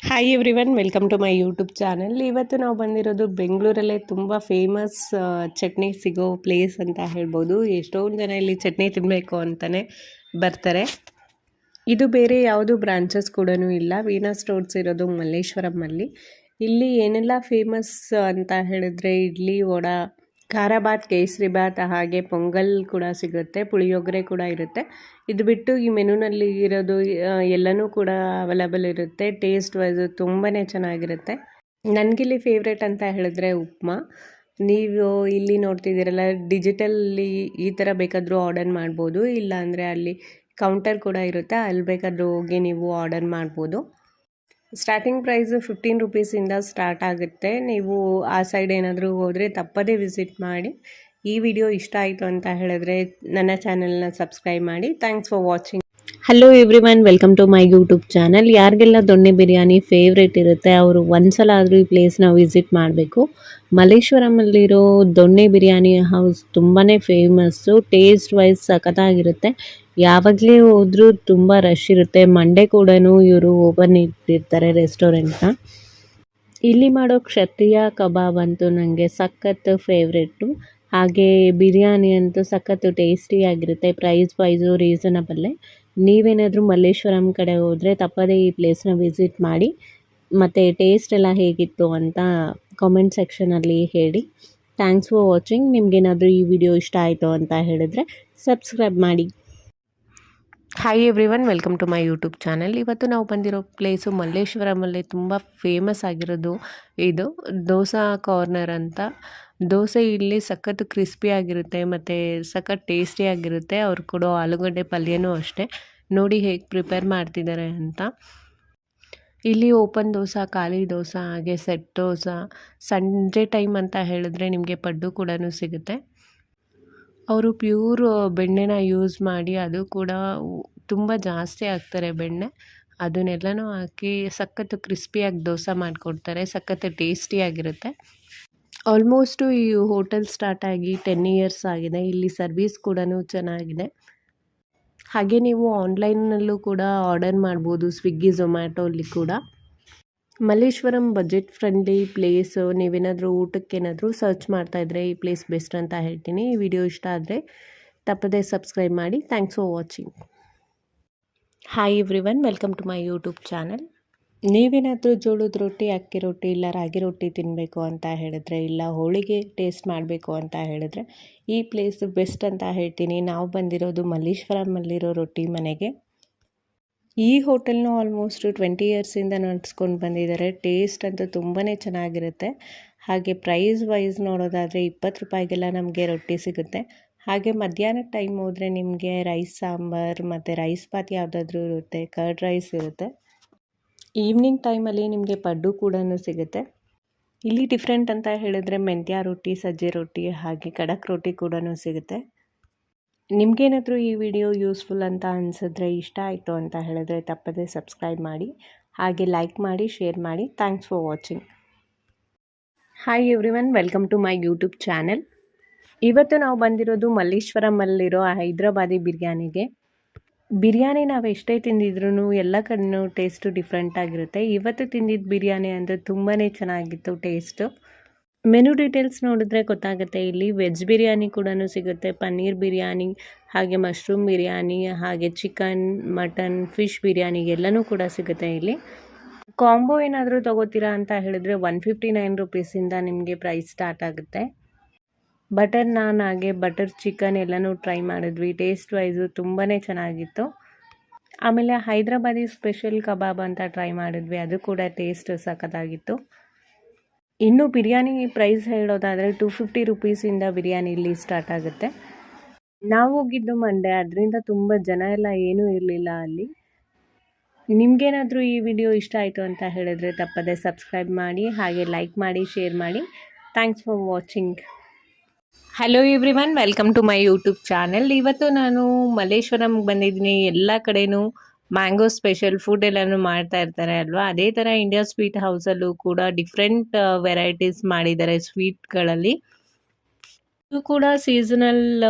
Hi everyone, welcome to my YouTube channel. ಇವತ್ತು ನಾವು ಬಂದಿರೋದು ಬೆಂಗಳೂರಲ್ಲೇ ತುಂಬ ಫೇಮಸ್ ಚಟ್ನಿ ಸಿಗೋ ಪ್ಲೇಸ್ ಅಂತ ಹೇಳ್ಬೋದು. ಎಷ್ಟೊಂದು ಜನ ಇಲ್ಲಿ ಚಟ್ನಿ ತಿನ್ನಬೇಕು ಅಂತಲೇ ಬರ್ತಾರೆ. ಇದು ಬೇರೆ ಯಾವುದು ಬ್ರಾಂಚಸ್ ಕೂಡ ಇಲ್ಲ. ವೀಣಾ ಸ್ಟೋರ್ಸ್ ಇರೋದು ಮಲ್ಲೇಶ್ವರಮಲ್ಲಿ. ಇಲ್ಲಿ ಏನೆಲ್ಲ ಫೇಮಸ್ ಅಂತ ಹೇಳಿದ್ರೆ ಇಡ್ಲಿ, ವಡಾ, ಖಾರ ಬಾತ್, ಕೇಸರಿ ಬಾತ್, ಹಾಗೆ ಪೊಂಗಲ್ ಕೂಡ ಸಿಗುತ್ತೆ, ಪುಳಿಯೋಗರೆ ಕೂಡ ಇರುತ್ತೆ. ಇದು ಬಿಟ್ಟು ಈ ಮೆನುನಲ್ಲಿ ಇರೋದು ಎಲ್ಲನೂ ಕೂಡ ಅವೈಲಬಲ್ ಇರುತ್ತೆ. ಟೇಸ್ಟ್ ವೈಸ್ ತುಂಬಾ ಚೆನ್ನಾಗಿರುತ್ತೆ. ನನಗಿಲ್ಲಿ ಫೇವ್ರೇಟ್ ಅಂತ ಹೇಳಿದ್ರೆ ಉಪ್ಮಾ. ನೀವು ಇಲ್ಲಿ ನೋಡ್ತಿದ್ದೀರಲ್ಲ, ಡಿಜಿಟಲ್ಲಿ ಈ ಥರ ಬೇಕಾದರೂ ಆರ್ಡರ್ ಮಾಡ್ಬೋದು. ಇಲ್ಲಾಂದರೆ ಅಲ್ಲಿ ಕೌಂಟರ್ ಕೂಡ ಇರುತ್ತೆ, ಅಲ್ಲಿ ಬೇಕಾದರೂ ಹೋಗಿ ನೀವು ಆರ್ಡರ್ ಮಾಡ್ಬೋದು. ಸ್ಟಾರ್ಟಿಂಗ್ ಪ್ರೈಸು 15 ರುಪೀಸಿಂದ ಸ್ಟಾರ್ಟ್ ಆಗುತ್ತೆ. ನೀವು ಆ ಸೈಡ್ ಏನಾದರೂ ಹೋದರೆ ತಪ್ಪದೇ ವಿಸಿಟ್ ಮಾಡಿ. ಈ ವಿಡಿಯೋ ಇಷ್ಟ ಆಯಿತು ಅಂತ ಹೇಳಿದ್ರೆ ನನ್ನ ಚಾನಲ್ನ ಸಬ್ಸ್ಕ್ರೈಬ್ ಮಾಡಿ. Thanks for watching. Hello everyone, welcome to my YouTube channel. ಯಾರಿಗೆಲ್ಲ ದೊಣ್ಣೆ ಬಿರಿಯಾನಿ ಫೇವ್ರೇಟ್ ಇರುತ್ತೆ ಅವರು ಒಂದ್ಸಲ ಆದರೂ ಈ ಪ್ಲೇಸ್ನ ವಿಸಿಟ್ ಮಾಡಬೇಕು. ಮಲ್ಲೇಶ್ವರಮಲ್ಲಿರೋ ದೊಣ್ಣೆ ಬಿರಿಯಾನಿ ಹೌಸ್ ತುಂಬಾ ಫೇಮಸ್ಸು. ಟೇಸ್ಟ್ ವೈಸ್ ಸಖತ್ತಾಗಿರುತ್ತೆ. ಯಾವಾಗಲೇ ಹೋದರೂ ತುಂಬ ರಶ್ ಇರುತ್ತೆ. ಮಂಡೇ ಕೂಡ ಇವರು ಓಪನ್ ಇಟ್ಟಿರ್ತಾರೆ ರೆಸ್ಟೋರೆಂಟ್ನ. ಇಲ್ಲಿ ಮಾಡೋ ಕ್ಷತ್ರಿಯ ಕಬಾಬ್ ಅಂತೂ ನನಗೆ ಸಖತ್ತು ಫೇವ್ರೇಟು. ಹಾಗೆ ಬಿರಿಯಾನಿ ಅಂತೂ ಸಖತ್ತು ಟೇಸ್ಟಿಯಾಗಿರುತ್ತೆ. ಪ್ರೈಸ್ ವೈಸು ರೀಸನಬಲ್ಲೇ. ನೀವೇನಾದರೂ ಮಲ್ಲೇಶ್ವರಂ ಕಡೆ ಹೋದರೆ ತಪ್ಪದೇ ಈ ಪ್ಲೇಸ್ನ ವಿಸಿಟ್ ಮಾಡಿ. ಮತ್ತು ಟೇಸ್ಟ್ ಎಲ್ಲ ಹೇಗಿತ್ತು ಅಂತ ಕಾಮೆಂಟ್ ಸೆಕ್ಷನಲ್ಲಿ ಹೇಳಿ. Thanks for watching. ನಿಮಗೇನಾದರೂ ಈ ವಿಡಿಯೋ ಇಷ್ಟ ಆಯಿತು ಅಂತ ಹೇಳಿದ್ರೆ ಸಬ್ಸ್ಕ್ರೈಬ್ ಮಾಡಿ. Hi everyone, welcome to my YouTube channel. ಇವತ್ತು ನಾವು ಬಂದಿರೋ ಪ್ಲೇಸು ಮಲ್ಲೇಶ್ವರಮಲ್ಲಿ ತುಂಬ ಫೇಮಸ್ ಆಗಿರೋದು ಇದು ದೋಸಾ ಕಾರ್ನರ್ ಅಂತ. ದೋಸೆ ಇಲ್ಲಿ ಸಖತ್ತು ಕ್ರಿಸ್ಪಿಯಾಗಿರುತ್ತೆ ಮತ್ತು ಸಖತ್ ಟೇಸ್ಟಿಯಾಗಿರುತ್ತೆ. ಅವ್ರು ಕೊಡೋ ಆಲೂಗಡ್ಡೆ ಪಲ್ಯನೂ ಅಷ್ಟೇ. ನೋಡಿ ಹೇಗೆ ಪ್ರಿಪೇರ್ ಮಾಡ್ತಿದ್ದಾರೆ ಅಂತ. ಇಲ್ಲಿ ಓಪನ್ ದೋಸೆ, ಖಾಲಿ ದೋಸೆ, ಹಾಗೆ ಸೆಟ್ ದೋಸೆ, ಸಂಜೆ ಟೈಮ್ ಅಂತ ಹೇಳಿದ್ರೆ ನಿಮಗೆ ಪಡ್ಡು ಕೂಡ ಸಿಗುತ್ತೆ. ಅವರು ಪ್ಯೂರ್ ಬೆಣ್ಣೆನ ಯೂಸ್ ಮಾಡಿ, ಅದು ಕೂಡ ತುಂಬ ಜಾಸ್ತಿ ಹಾಕ್ತಾರೆ ಬೆಣ್ಣೆ. ಅದನ್ನೆಲ್ಲನೂ ಹಾಕಿ ಸಖತ್ತು ಕ್ರಿಸ್ಪಿಯಾಗಿ ದೋಸೆ ಮಾಡಿಕೊಡ್ತಾರೆ. ಸಖತ್ತು ಟೇಸ್ಟಿಯಾಗಿರುತ್ತೆ. ಆಲ್ಮೋಸ್ಟು ಈ ಹೋಟೆಲ್ ಸ್ಟಾರ್ಟ್ ಆಗಿ 10 ಇಯರ್ಸ್ ಆಗಿದೆ. ಇಲ್ಲಿ ಸರ್ವಿಸ್ ಕೂಡ ಚೆನ್ನಾಗಿದೆ. ಹಾಗೆ ನೀವು ಆನ್ಲೈನ್ನಲ್ಲೂ ಕೂಡ ಆರ್ಡರ್ ಮಾಡ್ಬೋದು, ಸ್ವಿಗ್ಗಿ, ಝೊಮ್ಯಾಟೋಲ್ಲಿ ಕೂಡ. Malleshwaram budget friendly place. ನೀವೇನಾದರೂ ಊಟಕ್ಕೇನಾದರೂ ಸರ್ಚ್ ಮಾಡ್ತಾಯಿದ್ರೆ ಈ ಪ್ಲೇಸ್ ಬೆಸ್ಟ್ ಅಂತ ಹೇಳ್ತೀನಿ. ಈ ವಿಡಿಯೋ ಇಷ್ಟ ಆದರೆ ತಪ್ಪದೇ ಸಬ್ಸ್ಕ್ರೈಬ್ ಮಾಡಿ. Thanks for watching. Hi everyone, welcome to my YouTube channel. ನೀವೇನಾದರೂ ಜೋಳದ ರೊಟ್ಟಿ, ಅಕ್ಕಿ ರೊಟ್ಟಿ ಇಲ್ಲ ರಾಗಿ ರೊಟ್ಟಿ ತಿನ್ನಬೇಕು ಅಂತ ಹೇಳಿದ್ರೆ, ಇಲ್ಲ ಹೋಳಿಗೆ ಟೇಸ್ಟ್ ಮಾಡಬೇಕು ಅಂತ ಹೇಳಿದ್ರೆ ಈ ಪ್ಲೇಸ್ ಬೆಸ್ಟ್ ಅಂತ ಹೇಳ್ತೀನಿ. ನಾವು ಬಂದಿರೋದು ಮಲ್ಲೇಶ್ವರಮಲ್ಲಿರೋ ರೊಟ್ಟಿ ಮನೆಗೆ. ಈ ಹೋಟೆಲ್ನು ಆಲ್ಮೋಸ್ಟ್ 20 ಇಯರ್ಸಿಂದ ನಡೆಸ್ಕೊಂಡು ಬಂದಿದ್ದಾರೆ. ಟೇಸ್ಟ್ ಅಂತೂ ತುಂಬಾ ಚೆನ್ನಾಗಿರುತ್ತೆ. ಹಾಗೆ ಪ್ರೈಸ್ ವೈಸ್ ನೋಡೋದಾದರೆ 20 ರೂಪಾಯಿಗೆಲ್ಲ ನಮಗೆ ರೊಟ್ಟಿ ಸಿಗುತ್ತೆ. ಹಾಗೆ ಮಧ್ಯಾಹ್ನದ ಟೈಮ್ ಹೋದರೆ ನಿಮಗೆ ರೈಸ್ ಸಾಂಬಾರ್ ಮತ್ತು ರೈಸ್ ಬಾತ್ ಯಾವುದಾದ್ರೂ ಇರುತ್ತೆ, ಕರ್ಡ್ ರೈಸ್ ಇರುತ್ತೆ. ಈವ್ನಿಂಗ್ ಟೈಮಲ್ಲಿ ನಿಮಗೆ ಪಡ್ಡು ಕೂಡ ಸಿಗುತ್ತೆ. ಇಲ್ಲಿ ಡಿಫ್ರೆಂಟ್ ಅಂತ ಹೇಳಿದ್ರೆ ಮೆಂತ್ಯ ರೊಟ್ಟಿ, ಸಜ್ಜೆ ರೊಟ್ಟಿ, ಹಾಗೆ ಖಡಕ್ ರೊಟ್ಟಿ ಕೂಡ ಸಿಗುತ್ತೆ. ನಿಮಗೇನಾದರೂ ಈ ವಿಡಿಯೋ ಯೂಸ್ಫುಲ್ ಅಂತ ಅನಿಸಿದ್ರೆ, ಇಷ್ಟ ಆಯಿತು ಅಂತ ಹೇಳಿದ್ರೆ ತಪ್ಪದೇ ಸಬ್ಸ್ಕ್ರೈಬ್ ಮಾಡಿ, ಹಾಗೆ ಲೈಕ್ ಮಾಡಿ, ಶೇರ್ ಮಾಡಿ. Thanks for watching. Hi everyone, welcome to my YouTube channel. ಇವತ್ತು ನಾವು ಬಂದಿರೋದು ಮಲ್ಲೇಶ್ವರಮಲ್ಲಿರೋ ಹೈದ್ರಾಬಾದಿ ಬಿರಿಯಾನಿಗೆ. ಬಿರಿಯಾನಿ ನಾವು ಎಷ್ಟೇ ತಿಂದಿದ್ರೂ ಎಲ್ಲ ಕಡೆನೂ ಟೇಸ್ಟು ಡಿಫ್ರೆಂಟ್ ಆಗಿರುತ್ತೆ. ಇವತ್ತು ತಿಂದಿದ್ದ ಬಿರಿಯಾನಿ ಅಂದರೆ ತುಂಬಾ ಚೆನ್ನಾಗಿತ್ತು ಟೇಸ್ಟು. ಮೆನು ಡೀಟೇಲ್ಸ್ ನೋಡಿದ್ರೆ ಗೊತ್ತಾಗುತ್ತೆ. ಇಲ್ಲಿ ವೆಜ್ ಬಿರಿಯಾನಿ ಕೂಡ ಸಿಗುತ್ತೆ, ಪನ್ನೀರ್ ಬಿರಿಯಾನಿ, ಹಾಗೆ ಮಶ್ರೂಮ್ ಬಿರಿಯಾನಿ, ಹಾಗೆ ಚಿಕನ್, ಮಟನ್, ಫಿಶ್ ಬಿರಿಯಾನಿ ಎಲ್ಲನೂ ಕೂಡ ಸಿಗುತ್ತೆ ಇಲ್ಲಿ. ಕಾಂಬೋ ಏನಾದರೂ ತೊಗೋತೀರಾ ಅಂತ ಹೇಳಿದ್ರೆ 159 ರುಪೀಸಿಂದ ನಿಮಗೆ ಪ್ರೈಸ್ ಸ್ಟಾರ್ಟ್ ಆಗುತ್ತೆ. ಬಟರ್ ನಾನ್ ಹಾಗೆ ಬಟರ್ ಚಿಕನ್ ಎಲ್ಲನೂ ಟ್ರೈ ಮಾಡಿದ್ವಿ. ಟೇಸ್ಟ್ ವೈಸು ತುಂಬಾ ಚೆನ್ನಾಗಿತ್ತು. ಆಮೇಲೆ ಹೈದ್ರಾಬಾದಿ ಸ್ಪೆಷಲ್ ಕಬಾಬ್ ಅಂತ ಟ್ರೈ ಮಾಡಿದ್ವಿ, ಅದು ಕೂಡ ಟೇಸ್ಟ್ ಸಖತ್ತಾಗಿತ್ತು. ಇನ್ನು ಬಿರಿಯಾನಿ ಪ್ರೈಸ್ ಹೇಳೋದಾದರೆ 250 ರುಪೀಸಿಂದ ಬಿರಿಯಾನಿ ಇಲ್ಲಿ ಸ್ಟಾರ್ಟ್ ಆಗುತ್ತೆ. ನಾವು ಹೋಗಿದ್ದು ಮಂಡೇ, ಅದರಿಂದ ತುಂಬ ಜನ ಎಲ್ಲ ಏನೂ ಇರಲಿಲ್ಲ ಅಲ್ಲಿ. ನಿಮಗೇನಾದರೂ ಈ ವಿಡಿಯೋ ಇಷ್ಟ ಆಯಿತು ಅಂತ ಹೇಳಿದ್ರೆ ತಪ್ಪದೇ ಸಬ್ಸ್ಕ್ರೈಬ್ ಮಾಡಿ, ಹಾಗೆ ಲೈಕ್ ಮಾಡಿ, ಶೇರ್ ಮಾಡಿ. Thanks for watching. Hello everyone, welcome to my YouTube channel. ಇವತ್ತು ನಾನು ಮಲ್ಲೇಶ್ವರಂಗೆ ಬಂದಿದ್ದೀನಿ. ಎಲ್ಲ ಕಡೆನೂ ಮ್ಯಾಂಗೋ ಸ್ಪೆಷಲ್ ಫುಡ್ ಎಲ್ಲನೂ ಮಾಡ್ತಾ ಇರ್ತಾರೆ ಅಲ್ವಾ, ಅದೇ ಥರ ಇಂಡಿಯಾ ಸ್ವೀಟ್ ಹೌಸಲ್ಲೂ ಕೂಡ ಡಿಫ್ರೆಂಟ್ ವೆರೈಟೀಸ್ ಮಾಡಿದ್ದಾರೆ ಸ್ವೀಟ್ಗಳಲ್ಲಿ. ಇದು ಕೂಡ ಸೀಸನಲ್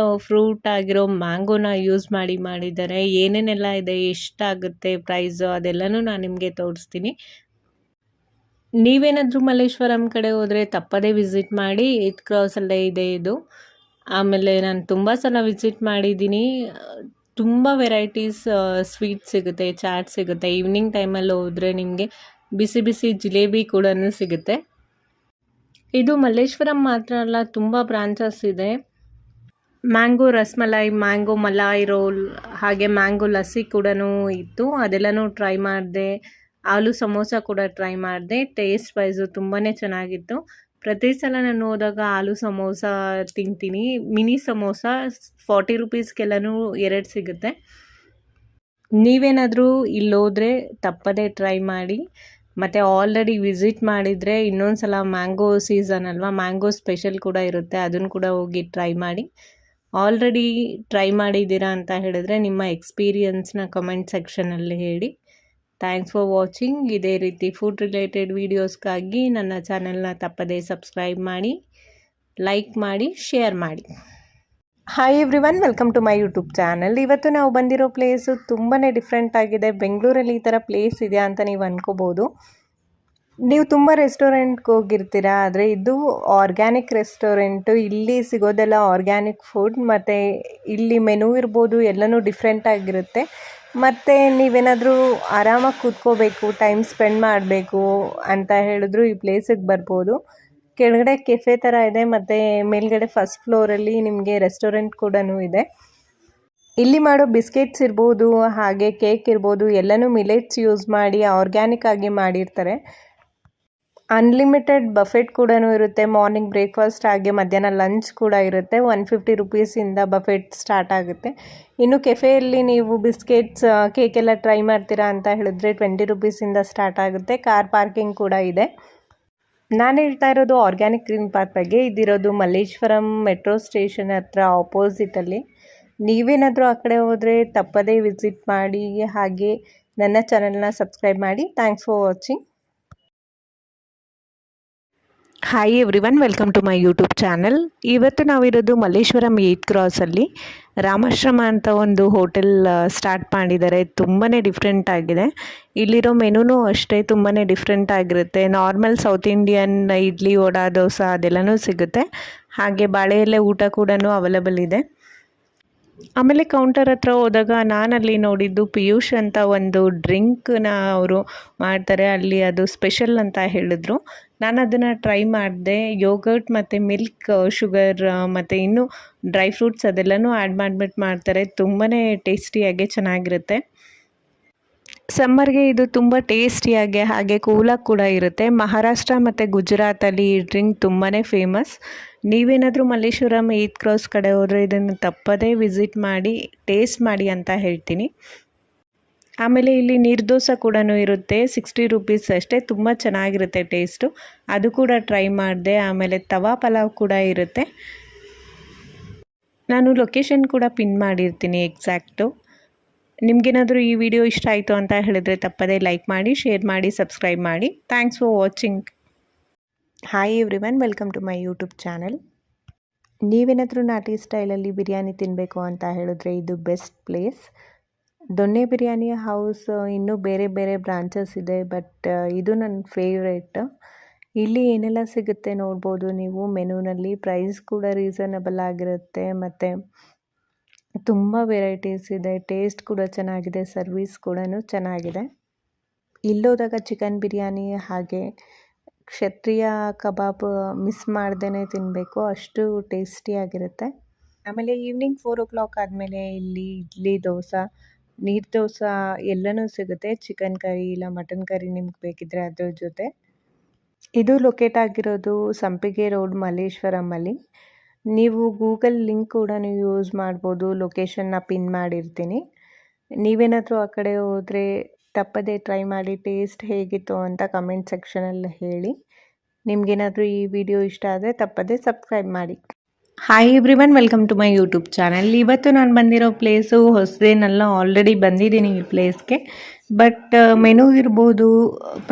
ಫ್ರೂಟ್ ಆಗಿರೋ ಮ್ಯಾಂಗೋನ ಯೂಸ್ ಮಾಡಿದ್ದಾರೆ. ಏನೇನೆಲ್ಲ ಇದೆ, ಎಷ್ಟಾಗುತ್ತೆ ಪ್ರೈಸು, ಅದೆಲ್ಲನೂ ನಾನು ನಿಮಗೆ ತೋರಿಸ್ತೀನಿ. ನೀವೇನಾದರೂ ಮಲ್ಲೇಶ್ವರಂ ಕಡೆ ಹೋದರೆ ತಪ್ಪದೇ ವಿಸಿಟ್ ಮಾಡಿ. 8th ಕ್ರಾಸಲ್ಲೇ ಇದೆ ಇದು. ಆಮೇಲೆ ನಾನು ತುಂಬ ಸಲ ವಿಸಿಟ್ ಮಾಡಿದ್ದೀನಿ. ತುಂಬ ವೆರೈಟೀಸ್ ಸ್ವೀಟ್ ಸಿಗುತ್ತೆ, ಚಾಟ್ ಸಿಗುತ್ತೆ. ಈವ್ನಿಂಗ್ ಟೈಮಲ್ಲಿ ಹೋದರೆ ನಿಮಗೆ ಬಿಸಿ ಬಿಸಿ ಜಿಲೇಬಿ ಕೂಡ ಸಿಗುತ್ತೆ. ಇದು ಮಲ್ಲೇಶ್ವರಂ ಮಾತ್ರ ಅಲ್ಲ, ತುಂಬ ಬ್ರಾಂಚಸ್ ಇದೆ. Mango rasmalai, mango malai roll, ಹಾಗೆ ಮ್ಯಾಂಗೋ ಲಸ್ಸಿ ಕೂಡ ಇತ್ತು. ಅದೆಲ್ಲನೂ ಟ್ರೈ ಮಾಡಿದೆ. ಆಲೂ ಸಮೋಸ ಕೂಡ ಟ್ರೈ ಮಾಡಿದೆ. ಟೇಸ್ಟ್ ವೈಸು ತುಂಬಾ ಚೆನ್ನಾಗಿತ್ತು. ಪ್ರತಿ ಸಲ ನಾನು ಹೋದಾಗ ಆಲೂ ಸಮೋಸ ತಿಂತೀನಿ. ಮಿನಿ ಸಮೋಸ 40 ರುಪೀಸ್ಗೆಲ್ಲನೂ 2 ಸಿಗುತ್ತೆ. ನೀವೇನಾದರೂ ಇಲ್ಲೋದ್ರೆ ತಪ್ಪದೇ ಟ್ರೈ ಮಾಡಿ. ಮತ್ತು ಆಲ್ರೆಡಿ ವಿಸಿಟ್ ಮಾಡಿದರೆ ಇನ್ನೊಂದು ಸಲ, ಮ್ಯಾಂಗೋ ಸೀಸನ್ ಅಲ್ವಾ, ಮ್ಯಾಂಗೋ ಸ್ಪೆಷಲ್ ಕೂಡ ಇರುತ್ತೆ, ಅದನ್ನು ಕೂಡ ಹೋಗಿ ಟ್ರೈ ಮಾಡಿ. ಆಲ್ರೆಡಿ ಟ್ರೈ ಮಾಡಿದ್ದೀರಾ ಅಂತ ಹೇಳಿದ್ರೆ ನಿಮ್ಮ ಎಕ್ಸ್ಪೀರಿಯನ್ಸ್ನ ಕಮೆಂಟ್ ಸೆಕ್ಷನಲ್ಲಿ ಹೇಳಿ. Thanks for watching. ಇದೇ ರೀತಿ ಫುಡ್ ರಿಲೇಟೆಡ್ ವೀಡಿಯೋಸ್ಗಾಗಿ ನನ್ನ ಚಾನಲ್ನ ತಪ್ಪದೇ ಸಬ್ಸ್ಕ್ರೈಬ್ ಮಾಡಿ, ಲೈಕ್ ಮಾಡಿ, ಶೇರ್ ಮಾಡಿ. Hi everyone, welcome to my YouTube channel. ಇವತ್ತು ನಾವು ಬಂದಿರೋ ಪ್ಲೇಸು ತುಂಬಾ ಡಿಫ್ರೆಂಟ್ ಆಗಿದೆ. ಬೆಂಗಳೂರಲ್ಲಿ ಈ ಥರ ಪ್ಲೇಸ್ ಇದೆಯಾ ಅಂತ ನೀವು ಅಂದ್ಕೋಬೋದು. ನೀವು ತುಂಬ ರೆಸ್ಟೋರೆಂಟ್ಗೆ ಹೋಗಿರ್ತೀರಾ, ಆದರೆ ಇದು ಆರ್ಗ್ಯಾನಿಕ್ ರೆಸ್ಟೋರೆಂಟು. ಇಲ್ಲಿ ಸಿಗೋದೆಲ್ಲ ಆರ್ಗ್ಯಾನಿಕ್ ಫುಡ್, ಮತ್ತು ಇಲ್ಲಿ ಮೆನು ಇರ್ಬೋದು ಎಲ್ಲನೂ ಡಿಫ್ರೆಂಟ್ ಆಗಿರುತ್ತೆ. ಮತ್ತು ನೀವೇನಾದರೂ ಆರಾಮಾಗಿ ಕೂತ್ಕೋಬೇಕು, ಟೈಮ್ ಸ್ಪೆಂಡ್ ಮಾಡಬೇಕು ಅಂತ ಹೇಳಿದ್ರು ಈ ಪ್ಲೇಸಿಗೆ ಬರ್ಬೋದು. ಕೆಳಗಡೆ ಕೆಫೆ ಥರ ಇದೆ, ಮತ್ತು ಮೇಲ್ಗಡೆ ಫಸ್ಟ್ ಫ್ಲೋರಲ್ಲಿ ನಿಮಗೆ ರೆಸ್ಟೋರೆಂಟ್ ಕೂಡ ಇದೆ. ಇಲ್ಲಿ ಮಾಡೋ ಬಿಸ್ಕೆಟ್ಸ್ ಇರ್ಬೋದು, ಹಾಗೆ ಕೇಕ್ ಇರ್ಬೋದು, ಎಲ್ಲನೂ ಮಿಲೆಟ್ಸ್ ಯೂಸ್ ಮಾಡಿ ಆರ್ಗ್ಯಾನಿಕ್ ಆಗಿ ಮಾಡಿರ್ತಾರೆ. ಅನ್ಲಿಮಿಟೆಡ್ ಬಫೆಟ್ ಕೂಡ ಇರುತ್ತೆ. ಮಾರ್ನಿಂಗ್ ಬ್ರೇಕ್ಫಾಸ್ಟ್ ಹಾಗೆ ಮಧ್ಯಾಹ್ನ ಲಂಚ್ ಕೂಡ ಇರುತ್ತೆ. 150 ರುಪೀಸಿಂದ ಬಫೆಟ್ ಸ್ಟಾರ್ಟ್ ಆಗುತ್ತೆ. ಇನ್ನು ಕೆಫೆಯಲ್ಲಿ ನೀವು ಬಿಸ್ಕೆಟ್ಸ್ ಕೇಕ್ ಎಲ್ಲ ಟ್ರೈ ಮಾಡ್ತೀರಾ ಅಂತ ಹೇಳಿದ್ರೆ 20 ರುಪೀಸಿಂದ ಸ್ಟಾರ್ಟ್ ಆಗುತ್ತೆ. ಕಾರ್ ಪಾರ್ಕಿಂಗ್ ಕೂಡ ಇದೆ. ನಾನು ಹೇಳ್ತಾ ಇರೋದು ಆರ್ಗ್ಯಾನಿಕ್ ಗ್ರೀನ್ ಪಾರ್ಕ್ ಬಗ್ಗೆ. ಇದಿರೋದು ಮಲ್ಲೇಶ್ವರಂ ಮೆಟ್ರೋ ಸ್ಟೇಷನ್ ಹತ್ರ ಆಪೋಸಿಟಲ್ಲಿ. ನೀವೇನಾದರೂ ಆ ಕಡೆ ಹೋದರೆ ತಪ್ಪದೇ ವಿಸಿಟ್ ಮಾಡಿ, ಹಾಗೆ ನನ್ನ ಚಾನಲ್ನ ಸಬ್ಸ್ಕ್ರೈಬ್ ಮಾಡಿ. Thanks for watching. Hi everyone, welcome to my YouTube channel. ಇವತ್ತು ನಾವಿರೋದು ಮಲ್ಲೇಶ್ವರಂ 8th ಕ್ರಾಸಲ್ಲಿ ರಾಮಾಶ್ರಮ ಅಂತ ಒಂದು ಹೋಟೆಲ್ ಸ್ಟಾರ್ಟ್ ಮಾಡಿದ್ದಾರೆ. ತುಂಬಾ ಡಿಫ್ರೆಂಟ್ ಆಗಿದೆ. ಇಲ್ಲಿರೋ ಮೆನುನೂ ಅಷ್ಟೇ ತುಂಬಾ ಡಿಫ್ರೆಂಟ್ ಆಗಿರುತ್ತೆ. Normal South Indian idli, vada, dosa ಅದೆಲ್ಲನೂ ಸಿಗುತ್ತೆ. ಹಾಗೆ ಬಾಳೆ ಎಲೆ ಊಟ ಕೂಡ ಅವೈಲೇಬಲ್ ಇದೆ. ಆಮೇಲೆ ಕೌಂಟರ್ ಹತ್ರ ಹೋದಾಗ ನಾನಲ್ಲಿ ನೋಡಿದ್ದು ಪಿಯೂಷ್ ಅಂತ ಒಂದು ಡ್ರಿಂಕ್ನ ಅವರು ಮಾಡ್ತಾರೆ. ಅಲ್ಲಿ ಅದು ಸ್ಪೆಷಲ್ ಅಂತ ಹೇಳಿದ್ರು. ನಾನು ಅದನ್ನು ಟ್ರೈ ಮಾಡಿದೆ. ಯೋಗರ್ಟ್ ಮತ್ತು ಮಿಲ್ಕ್, ಶುಗರ್ ಮತ್ತು ಇನ್ನೂ ಡ್ರೈ ಫ್ರೂಟ್ಸ್ ಅದೆಲ್ಲನೂ ಆ್ಯಡ್ ಮಾಡಿಬಿಟ್ಟು ಮಾಡ್ತಾರೆ. ತುಂಬಾ ಟೇಸ್ಟಿಯಾಗಿ ಚೆನ್ನಾಗಿರುತ್ತೆ. ಸಮ್ಮರ್ಗೆ ಇದು ತುಂಬ ಟೇಸ್ಟಿಯಾಗಿ ಹಾಗೆ ಕೂಲಾಗಿ ಕೂಡ ಇರುತ್ತೆ. ಮಹಾರಾಷ್ಟ್ರ ಮತ್ತು ಗುಜರಾತಲ್ಲಿ ಈ ಡ್ರಿಂಕ್ ತುಂಬಾ ಫೇಮಸ್. ನೀವೇನಾದರೂ ಮಲ್ಲೇಶ್ವರಂ 8th ಕ್ರಾಸ್ ಕಡೆ ಹೋದರೆ ಇದನ್ನು ತಪ್ಪದೇ ವಿಸಿಟ್ ಮಾಡಿ, ಟೇಸ್ಟ್ ಮಾಡಿ ಅಂತ ಹೇಳ್ತೀನಿ. ಆಮೇಲೆ ಇಲ್ಲಿ ನೀರ್ದೋಸೆ ಕೂಡ ಇರುತ್ತೆ. 60 ರುಪೀಸ್ ಅಷ್ಟೇ. ತುಂಬ ಚೆನ್ನಾಗಿರುತ್ತೆ ಟೇಸ್ಟು. ಅದು ಕೂಡ ಟ್ರೈ ಮಾಡಿದೆ. ಆಮೇಲೆ ತವಾ ಪಲಾವ್ ಕೂಡ ಇರುತ್ತೆ. ನಾನು ಲೊಕೇಶನ್ ಕೂಡ ಪಿನ್ ಮಾಡಿರ್ತೀನಿ ಎಕ್ಸಾಕ್ಟು. ನಿಮಗೇನಾದರೂ ಈ ವಿಡಿಯೋ ಇಷ್ಟ ಆಯಿತು ಅಂತ ಹೇಳಿದರೆ ತಪ್ಪದೇ ಲೈಕ್ ಮಾಡಿ, ಶೇರ್ ಮಾಡಿ, ಸಬ್ಸ್ಕ್ರೈಬ್ ಮಾಡಿ. Thanks for watching. Hi everyone, welcome to my YouTube channel. ನೀವೇನಾದರೂ ನಾಟಿ ಸ್ಟೈಲಲ್ಲಿ ಬಿರಿಯಾನಿ ತಿನ್ನಬೇಕು ಅಂತ ಹೇಳಿದ್ರೆ ಇದು ಬೆಸ್ಟ್ ಪ್ಲೇಸ್. ದೊಣ್ಣೆ ಬಿರಿಯಾನಿ ಹೌಸ್ ಇನ್ನೂ ಬೇರೆ ಬೇರೆ ಬ್ರಾಂಚಸ್ ಇದೆ, ಬಟ್ ಇದು ನನ್ನ ಫೇವ್ರೇಟ್. ಇಲ್ಲಿ ಏನೆಲ್ಲ ಸಿಗುತ್ತೆ ನೋಡ್ಬೋದು ನೀವು ಮೆನುನಲ್ಲಿ. ಪ್ರೈಸ್ ಕೂಡ ರೀಸನಬಲ್ ಆಗಿರುತ್ತೆ ಮತ್ತು ತುಂಬ ವೆರೈಟೀಸ್ ಇದೆ. ಟೇಸ್ಟ್ ಕೂಡ ಚೆನ್ನಾಗಿದೆ, ಸರ್ವಿಸ್ ಕೂಡ ಚೆನ್ನಾಗಿದೆ. ಇಲ್ಲೋದಾಗ ಚಿಕನ್ ಬಿರಿಯಾನಿ ಹಾಗೆ ಕ್ಷತ್ರಿಯ ಕಬಾಬ್ ಮಿಸ್ ಮಾಡ್ದೇ ತಿನ್ನಬೇಕು, ಅಷ್ಟು ಟೇಸ್ಟಿಯಾಗಿರುತ್ತೆ. ಆಮೇಲೆ ಈವ್ನಿಂಗ್ 4 o'clock ಆದಮೇಲೆ ಇಲ್ಲಿ ಇಡ್ಲಿ, ದೋಸೆ, ನೀರು ದೋಸೆ ಎಲ್ಲನೂ ಸಿಗುತ್ತೆ. ಚಿಕನ್ ಕರಿ ಇಲ್ಲ ಮಟನ್ ಕರಿ ನಿಮ್ಗೆ ಬೇಕಿದ್ದರೆ ಅದ್ರ ಜೊತೆ. ಇದು ಲೊಕೇಟ್ ಆಗಿರೋದು ಸಂಪಿಗೆ ರೋಡ್, ಮಲ್ಲೇಶ್ವರಮಲ್ಲಿ. ನೀವು ಗೂಗಲ್ ಲಿಂಕ್ ಕೂಡ ನೀವು ಯೂಸ್ ಮಾಡ್ಬೋದು. ಲೊಕೇಶನ್ನ ಪಿನ್ ಮಾಡಿರ್ತೀನಿ. ನೀವೇನಾದರೂ ಆ ಕಡೆ ಹೋದರೆ ತಪ್ಪದೇ ಟ್ರೈ ಮಾಡಿ. ಟೇಸ್ಟ್ ಹೇಗಿತ್ತು ಅಂತ ಕಮೆಂಟ್ ಸೆಕ್ಷನಲ್ಲಿ ಹೇಳಿ. ನಿಮಗೇನಾದರೂ ಈ ವಿಡಿಯೋ ಇಷ್ಟ ಆದರೆ ತಪ್ಪದೇ ಸಬ್ಸ್ಕ್ರೈಬ್ ಮಾಡಿ. Hi everyone, welcome to my YouTube channel. ಇವತ್ತು ನಾನು ಬಂದಿರೋ ಪ್ಲೇಸು ಹೊಸದೇನಲ್ಲ, ಆಲ್ರೆಡಿ ಬಂದಿದ್ದೀನಿ ಈ ಪ್ಲೇಸ್ಗೆ. ಬಟ್ ಮೆನು ಇರ್ಬೋದು,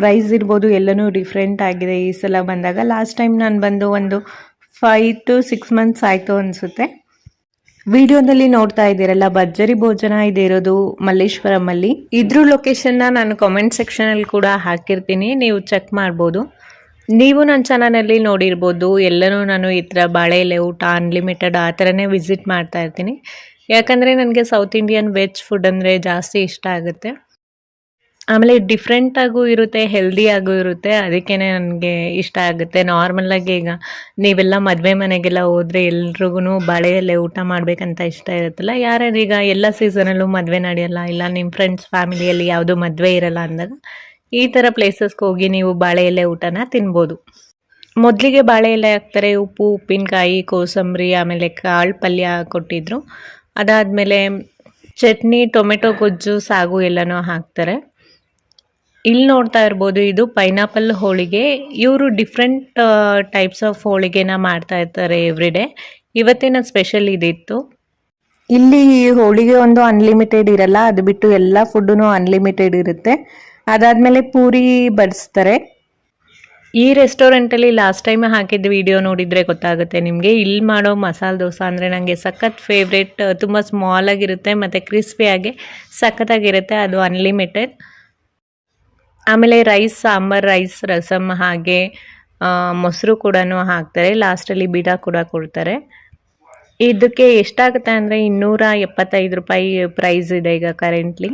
ಪ್ರೈಸ್ ಇರ್ಬೋದು, ಎಲ್ಲನೂ ಡಿಫ್ರೆಂಟ್ ಆಗಿದೆ ಈ ಸಲ ಬಂದಾಗ. ಲಾಸ್ಟ್ ಟೈಮ್ ನಾನು ಬಂದು ಒಂದು 5 to 6 months ಆಯಿತು ಅನಿಸುತ್ತೆ. ವಿಡಿಯೋದಲ್ಲಿ ನೋಡ್ತಾ ಇದ್ದೀರಲ್ಲ ಭರ್ಜರಿ ಭೋಜನ, ಇದಿರೋದು ಮಲ್ಲೇಶ್ವರಮಲ್ಲಿ. ಇದ್ರ ಲೊಕೇಶನ್ನ ನಾನು ಕಾಮೆಂಟ್ ಸೆಕ್ಷನಲ್ಲಿ ಕೂಡ ಹಾಕಿರ್ತೀನಿ, ನೀವು ಚೆಕ್ ಮಾಡ್ಬೋದು. ನೀವು ನನ್ನ ಚಾನಲಲ್ಲಿ ನೋಡಿರ್ಬೋದು, ಎಲ್ಲನೂ ನಾನು ಈ ಥರ ಬಾಳೆ ಎಲೆ ಊಟ, ಅನ್ಲಿಮಿಟೆಡ್ ಆ ಥರನೇ ವಿಸಿಟ್ ಮಾಡ್ತಾ ಇರ್ತೀನಿ. ಯಾಕಂದರೆ ನನಗೆ ಸೌತ್ ಇಂಡಿಯನ್ ವೆಜ್ ಫುಡ್ ಅಂದರೆ ಜಾಸ್ತಿ ಇಷ್ಟ ಆಗುತ್ತೆ. ಆಮೇಲೆ ಡಿಫ್ರೆಂಟಾಗೂ ಇರುತ್ತೆ, ಹೆಲ್ದಿಯಾಗೂ ಇರುತ್ತೆ. ಅದಕ್ಕೇ ನನಗೆ ಇಷ್ಟ ಆಗುತ್ತೆ. ನಾರ್ಮಲಾಗಿ ಈಗ ನೀವೆಲ್ಲ ಮದುವೆ ಮನೆಗೆಲ್ಲ ಹೋದರೆ ಎಲ್ರಿಗೂ ಬಾಳೆ ಎಲೆ ಊಟ ಮಾಡಬೇಕಂತ ಇಷ್ಟ ಇರುತ್ತಲ್ಲ. ಯಾರ್ಯಾರೀಗ ಎಲ್ಲ ಸೀಸನಲ್ಲೂ ಮದುವೆ ನಡೆಯಲ್ಲ, ಇಲ್ಲ ನಿಮ್ಮ ಫ್ರೆಂಡ್ಸ್ ಫ್ಯಾಮಿಲಿಯಲ್ಲಿ ಯಾವುದೂ ಮದುವೆ ಇರಲ್ಲ ಅಂದಾಗ ಈ ಥರ ಪ್ಲೇಸಸ್ಗೆ ಹೋಗಿ ನೀವು ಬಾಳೆ ಎಲೆ ಊಟನ ತಿನ್ಬೋದು. ಮೊದಲಿಗೆ ಬಾಳೆ ಎಲೆ ಹಾಕ್ತಾರೆ, ಉಪ್ಪು, ಉಪ್ಪಿನಕಾಯಿ, ಕೋಸಂಬರಿ, ಆಮೇಲೆ ಕಾಳು ಪಲ್ಯ ಕೊಟ್ಟಿದ್ರು. ಅದಾದಮೇಲೆ ಚಟ್ನಿ, ಟೊಮೆಟೊ ಗೊಜ್ಜು, ಸಾಗು ಎಲ್ಲನೂ ಹಾಕ್ತಾರೆ. ಇಲ್ಲಿ ನೋಡ್ತಾ ಇರ್ಬೋದು, ಇದು ಪೈನಾಪಲ್ ಹೋಳಿಗೆ. ಇವರು ಡಿಫ್ರೆಂಟ್ ಟೈಪ್ಸ್ ಆಫ್ ಹೋಳಿಗೆನ ಮಾಡ್ತಾ ಇರ್ತಾರೆ ಎವ್ರಿ ಡೇ. ಇವತ್ತಿನ ಸ್ಪೆಷಲ್ ಇದಿತ್ತು. ಇಲ್ಲಿ ಹೋಳಿಗೆ ಒಂದು ಅನ್ಲಿಮಿಟೆಡ್ ಇರಲ್ಲ, ಅದು ಬಿಟ್ಟು ಎಲ್ಲ ಫುಡ್ಡು ಅನ್ಲಿಮಿಟೆಡ್ ಇರುತ್ತೆ. ಅದಾದಮೇಲೆ ಪೂರಿ ಬಡಿಸ್ತಾರೆ. ಈ ರೆಸ್ಟೋರೆಂಟಲ್ಲಿ ಲಾಸ್ಟ್ ಟೈಮ್ ಹಾಕಿದ್ದ ವಿಡಿಯೋ ನೋಡಿದರೆ ಗೊತ್ತಾಗುತ್ತೆ ನಿಮಗೆ. ಇಲ್ಲಿ ಮಾಡೋ ಮಸಾಲೆ ದೋಸೆ ಅಂದರೆ ನನಗೆ ಸಖತ್ ಫೇವ್ರೇಟ್. ತುಂಬ ಸ್ಮಾಲ್ ಆಗಿರುತ್ತೆ ಮತ್ತು ಕ್ರಿಸ್ಪಿಯಾಗಿ ಸಖತ್ತಾಗಿರುತ್ತೆ. ಅದು ಅನ್ಲಿಮಿಟೆಡ್. ಆಮೇಲೆ ರೈಸ್, ಸಾಂಬಾರ್ ರೈಸ್, ರಸಮ್ ಹಾಗೆ ಮೊಸರು ಕೂಡ ಹಾಕ್ತಾರೆ. ಲಾಸ್ಟಲ್ಲಿ ಬೀಡ ಕೂಡ ಕೊಡ್ತಾರೆ. ಇದಕ್ಕೆ ಎಷ್ಟಾಗುತ್ತೆ ಅಂದರೆ 275 ರೂಪಾಯಿ ಪ್ರೈಸ್ ಇದೆ ಈಗ ಕರೆಂಟ್ಲಿ.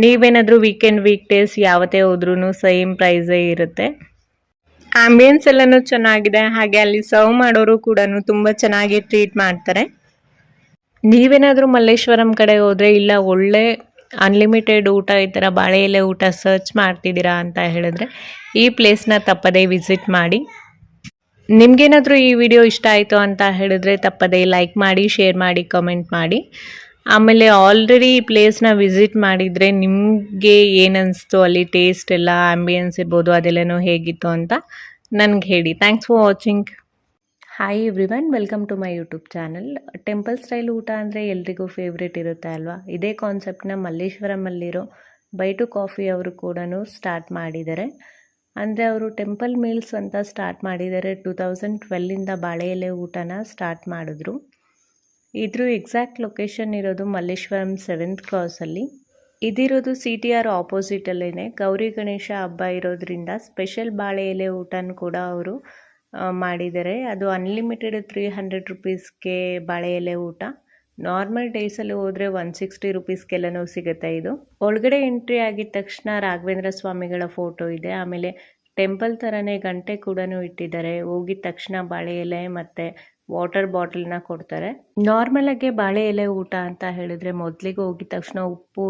ನೀವೇನಾದರೂ ವೀಕ್ ಡೇಸ್ ಯಾವತ್ತೇ ಹೋದ್ರೂ ಸೇಮ್ ಪ್ರೈಸೇ ಇರುತ್ತೆ. ಆಂಬಿಯನ್ಸ್ ಎಲ್ಲನೂ ಚೆನ್ನಾಗಿದೆ. ಹಾಗೆ ಅಲ್ಲಿ ಸರ್ವ್ ಮಾಡೋರು ಕೂಡ ತುಂಬ ಚೆನ್ನಾಗಿ ಟ್ರೀಟ್ ಮಾಡ್ತಾರೆ. ನೀವೇನಾದರೂ ಮಲ್ಲೇಶ್ವರಂ ಕಡೆ ಹೋದರೆ ಇಲ್ಲ ಒಳ್ಳೆ ಅನ್ಲಿಮಿಟೆಡ್ ಊಟ ಈ ಥರ ಬಾಳೆ ಎಲೆ ಊಟ ಸರ್ಚ್ ಮಾಡ್ತಿದ್ದೀರಾ ಅಂತ ಹೇಳಿದ್ರೆ ಈ ಪ್ಲೇಸ್ನ ತಪ್ಪದೇ ವಿಸಿಟ್ ಮಾಡಿ. ನಿಮಗೇನಾದರೂ ಈ ವಿಡಿಯೋ ಇಷ್ಟ ಆಯಿತು ಅಂತ ಹೇಳಿದ್ರೆ ತಪ್ಪದೇ ಲೈಕ್ ಮಾಡಿ, ಶೇರ್ ಮಾಡಿ, ಕಮೆಂಟ್ ಮಾಡಿ. ಆಮೇಲೆ ಆಲ್ರೆಡಿ ಈ ಪ್ಲೇಸ್ನ ವಿಸಿಟ್ ಮಾಡಿದರೆ ನಿಮಗೆ ಏನನ್ನಿಸ್ತು, ಅಲ್ಲಿ ಟೇಸ್ಟ್ ಎಲ್ಲ ಆ್ಯಂಬಿಯನ್ಸ್ ಇರ್ಬೋದು ಅದೆಲ್ಲನೂ ಹೇಗಿತ್ತು ಅಂತ ನನಗೆ ಹೇಳಿ. Thanks for watching. Hi everyone, welcome to my YouTube channel. Temple style ಊಟ ಅಂದರೆ ಎಲ್ರಿಗೂ ಫೇವ್ರೇಟ್ ಇರುತ್ತೆ ಅಲ್ವಾ. ಇದೇ ಕಾನ್ಸೆಪ್ಟ್ನ ಮಲ್ಲೇಶ್ವರಮಲ್ಲಿರೋ ಬೈ ಟು ಕಾಫಿ ಅವರು ಕೂಡ ಸ್ಟಾರ್ಟ್ ಮಾಡಿದ್ದಾರೆ. ಅಂದರೆ ಅವರು ಟೆಂಪಲ್ ಮೀಲ್ಸ್ ಅಂತ ಸ್ಟಾರ್ಟ್ ಮಾಡಿದ್ದಾರೆ. 2012ಇಂದ ಬಾಳೆ ಎಲೆ ಊಟನ ಸ್ಟಾರ್ಟ್ ಮಾಡಿದ್ರು. ಇದ್ರ ಎಕ್ಸಾಕ್ಟ್ ಲೊಕೇಶನ್ ಇರೋದು ಮಲ್ಲೇಶ್ವರಂ 7th ಕ್ರಾಸಲ್ಲಿ. ಇದಿರೋದು CTR ಆಪೋಸಿಟಲ್ಲೇ. ಗೌರಿ ಗಣೇಶ ಹಬ್ಬ ಇರೋದ್ರಿಂದ ಸ್ಪೆಷಲ್ ಬಾಳೆ ಎಲೆ ಊಟನ ಕೂಡ ಅವರು ಮಾಡಿದ್ದಾರೆ. ಅದು ಅನ್ಲಿಮಿಟೆಡ್ 300 ರುಪೀಸ್ಗೆ ಬಾಳೆ ಎಲೆ ಊಟ. ನಾರ್ಮಲ್ ಡೇಸಲ್ಲಿ ಹೋದರೆ 160 ರುಪೀಸ್ಗೆಲ್ಲನೂ ಸಿಗುತ್ತೆ. ಇದು ಒಳಗಡೆ ಎಂಟ್ರಿ ಆಗಿದ ತಕ್ಷಣ ರಾಘವೇಂದ್ರ ಸ್ವಾಮಿಗಳ ಫೋಟೋ ಇದೆ. ಆಮೇಲೆ ಟೆಂಪಲ್ ಥರನೇ ಗಂಟೆ ಕೂಡ ಇಟ್ಟಿದ್ದಾರೆ. ಹೋಗಿದ ತಕ್ಷಣ ಬಾಳೆ ಎಲೆ ಮತ್ತು ವಾಟರ್ ಬಾಟಲ್ನ ಕೊಡ್ತಾರೆ. ನಾರ್ಮಲಾಗೆ ಬಾಳೆ ಎಲೆ ಊಟ ಅಂತ ಹೇಳಿದ್ರೆ ಮೊದಲಿಗೆ ಹೋಗಿದ ತಕ್ಷಣ ಉಪ್ಪು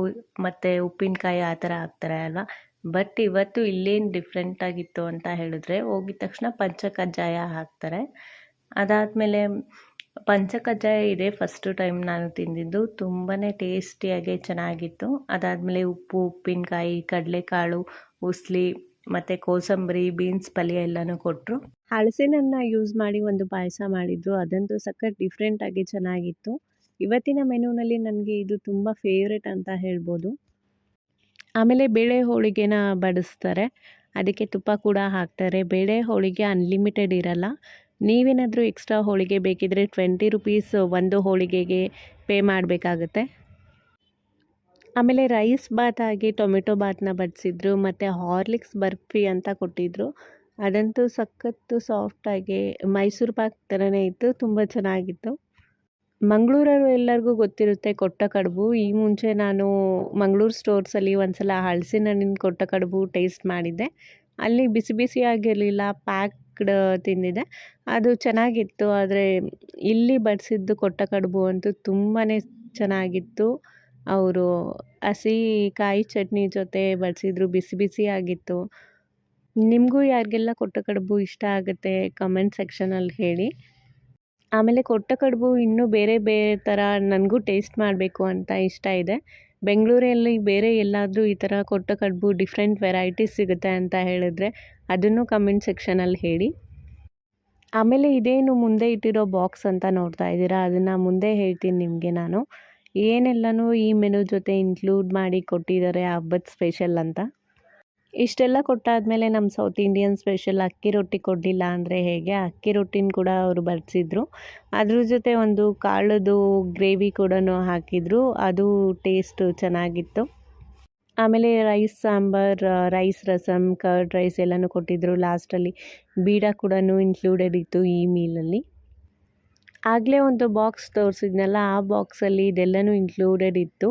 ಮತ್ತು ಉಪ್ಪಿನಕಾಯಿ ಆ ಥರ ಹಾಕ್ತಾರೆ ಅಲ್ವಾ. ಬಟ್ ಇವತ್ತು ಇಲ್ಲೇನು ಡಿಫ್ರೆಂಟ್ ಆಗಿತ್ತು ಅಂತ ಹೇಳಿದ್ರೆ ಹೋಗಿದ ತಕ್ಷಣ ಪಂಚಕಜ್ಜಾಯ ಹಾಕ್ತಾರೆ. ಅದಾದಮೇಲೆ ಪಂಚಕಜ್ಜಾಯ ಇದೆ ಫಸ್ಟು ಟೈಮ್ ನಾನು ತಿಂದಿದ್ದು. ತುಂಬಾ ಟೇಸ್ಟಿಯಾಗಿ ಚೆನ್ನಾಗಿತ್ತು. ಅದಾದಮೇಲೆ ಉಪ್ಪು, ಉಪ್ಪಿನಕಾಯಿ, ಕಡಲೆಕಾಳು, ಉಸ್ಲಿ ಮತ್ತು ಕೋಸಂಬರಿ, ಬೀನ್ಸ್ ಪಲ್ಯ ಎಲ್ಲನೂ ಕೊಟ್ಟರು. ಹಲಸಿನನ್ನು ಯೂಸ್ ಮಾಡಿ ಒಂದು ಪಾಯಸ ಮಾಡಿದ್ರು. ಅದಂತೂ ಸಖತ್ ಡಿಫ್ರೆಂಟಾಗಿ ಚೆನ್ನಾಗಿತ್ತು. ಇವತ್ತಿನ ಮೆನುನಲ್ಲಿ ನನಗೆ ಇದು ತುಂಬ ಫೇವ್ರೇಟ್ ಅಂತ ಹೇಳ್ಬೋದು. ಆಮೇಲೆ ಬೇಳೆ ಹೋಳಿಗೆನ ಬಡಿಸ್ತಾರೆ, ಅದಕ್ಕೆ ತುಪ್ಪ ಕೂಡ ಹಾಕ್ತಾರೆ. ಬೇಳೆ ಹೋಳಿಗೆ ಅನ್ಲಿಮಿಟೆಡ್ ಇರಲ್ಲ. ನೀವೇನಾದರೂ ಎಕ್ಸ್ಟ್ರಾ ಹೋಳಿಗೆ ಬೇಕಿದ್ರೆ 20 ರುಪೀಸ್ ಒಂದು ಹೋಳಿಗೆಗೆ ಪೇ ಮಾಡಬೇಕಾಗತ್ತೆ. ಆಮೇಲೆ ರೈಸ್ ಬಾತ್ ಆಗಿ ಟೊಮೆಟೊ ಬಾತ್ನ ಬಡಿಸಿದ್ರು ಮತ್ತು ಹಾರ್ಲಿಕ್ಸ್ ಬರ್ಫಿ ಅಂತ ಕೊಟ್ಟಿದ್ದರು. ಅದಂತೂ ಸಖತ್ತು ಸಾಫ್ಟಾಗಿ ಮೈಸೂರು ಪಾಕ್ ಥರನೇ ಇತ್ತು. ತುಂಬ ಚೆನ್ನಾಗಿತ್ತು. ಮಂಗಳೂರವರು ಎಲ್ಲರಿಗೂ ಗೊತ್ತಿರುತ್ತೆ ಕೊಟ್ಟ ಕಡುಬು. ಈ ಮುಂಚೆ ನಾನು ಮಂಗಳೂರು ಸ್ಟೋರ್ಸಲ್ಲಿ ಒಂದು ಸಲ ಹಲಸಿನ ಹಣ್ಣಿನ ಕೊಟ್ಟ ಕಡುಬು ಟೇಸ್ಟ್ ಮಾಡಿದ್ದೆ. ಅಲ್ಲಿ ಬಿಸಿ ಬಿಸಿಯಾಗಿರಲಿಲ್ಲ, ಪ್ಯಾಕ್ಡ್ ತಿಂದಿದ್ದೆ. ಅದು ಚೆನ್ನಾಗಿತ್ತು. ಆದರೆ ಇಲ್ಲಿ ಬಡಿಸಿದ್ದು ಕೊಟ್ಟ ಕಡುಬು ಅಂತೂ ತುಂಬಾ ಚೆನ್ನಾಗಿತ್ತು. ಅವರು ಹಸಿ ಕಾಯಿ ಚಟ್ನಿ ಜೊತೆ ಬಡಿಸಿದ್ರು, ಬಿಸಿ ಬಿಸಿಯಾಗಿತ್ತು. ನಿಮಗೂ ಯಾರಿಗೆಲ್ಲ ಕೊಟ್ಟ ಕಡುಬು ಇಷ್ಟ ಆಗುತ್ತೆ ಕಮೆಂಟ್ ಸೆಕ್ಷನಲ್ಲಿ ಹೇಳಿ. ಆಮೇಲೆ ಕೊಟ್ಟ ಕಡುಬು ಇನ್ನೂ ಬೇರೆ ಬೇರೆ ಥರ ನನಗೂ ಟೇಸ್ಟ್ ಮಾಡಬೇಕು ಅಂತ ಇಷ್ಟ ಇದೆ. ಬೆಂಗಳೂರಲ್ಲಿ ಬೇರೆ ಎಲ್ಲಾದರೂ ಈ ಥರ ಕೊಟ್ಟ ಕಡುಬು ಡಿಫ್ರೆಂಟ್ ವೆರೈಟೀಸ್ ಸಿಗುತ್ತೆ ಅಂತ ಹೇಳಿದ್ರೆ ಅದನ್ನು ಕಮೆಂಟ್ ಸೆಕ್ಷನಲ್ಲಿ ಹೇಳಿ. ಆಮೇಲೆ ಇದೇನು ಮುಂದೆ ಇಟ್ಟಿರೋ ಬಾಕ್ಸ್ ಅಂತ ನೋಡ್ತಾ ಇದ್ದೀರಾ, ಅದನ್ನು ಮುಂದೆ ಹೇಳ್ತೀನಿ ನಿಮಗೆ ನಾನು. ಏನೆಲ್ಲನೂ ಈ ಮೆನು ಜೊತೆ ಇನ್ಕ್ಲೂಡ್ ಮಾಡಿ ಕೊಟ್ಟಿದ್ದಾರೆ ಹಬ್ಬದ ಸ್ಪೆಷಲ್ ಅಂತ. ಇಷ್ಟೆಲ್ಲ ಕೊಟ್ಟಾದಮೇಲೆ ನಮ್ಮ ಸೌತ್ ಇಂಡಿಯನ್ ಸ್ಪೆಷಲ್ ಅಕ್ಕಿ ರೊಟ್ಟಿ ಕೊಡಲಿಲ್ಲ ಅಂದರೆ ಹೇಗೆ, ಅಕ್ಕಿ ರೊಟ್ಟಿನ ಕೂಡ ಅವರು ಬಡಿಸಿದ್ರು. ಅದ್ರ ಜೊತೆ ಒಂದು ಕಾಳದು ಗ್ರೇವಿ ಕೂಡ ಹಾಕಿದರು. ಅದು ಟೇಸ್ಟು ಚೆನ್ನಾಗಿತ್ತು. ಆಮೇಲೆ rice sambar, rice rasam, curd rice ಎಲ್ಲನೂ ಕೊಟ್ಟಿದ್ದರು. ಲಾಸ್ಟಲ್ಲಿ ಬೀಡ ಕೂಡ ಇನ್ಕ್ಲೂಡೆಡ್ ಇತ್ತು ಈ ಮೀಲಲ್ಲಿ. ಆಗಲೇ ಒಂದು ಬಾಕ್ಸ್ ತೋರಿಸಿದ್ನಲ್ಲ, ಆ ಬಾಕ್ಸಲ್ಲಿ ಇದೆಲ್ಲನೂ ಇನ್ಕ್ಲೂಡೆಡ್ ಇತ್ತು.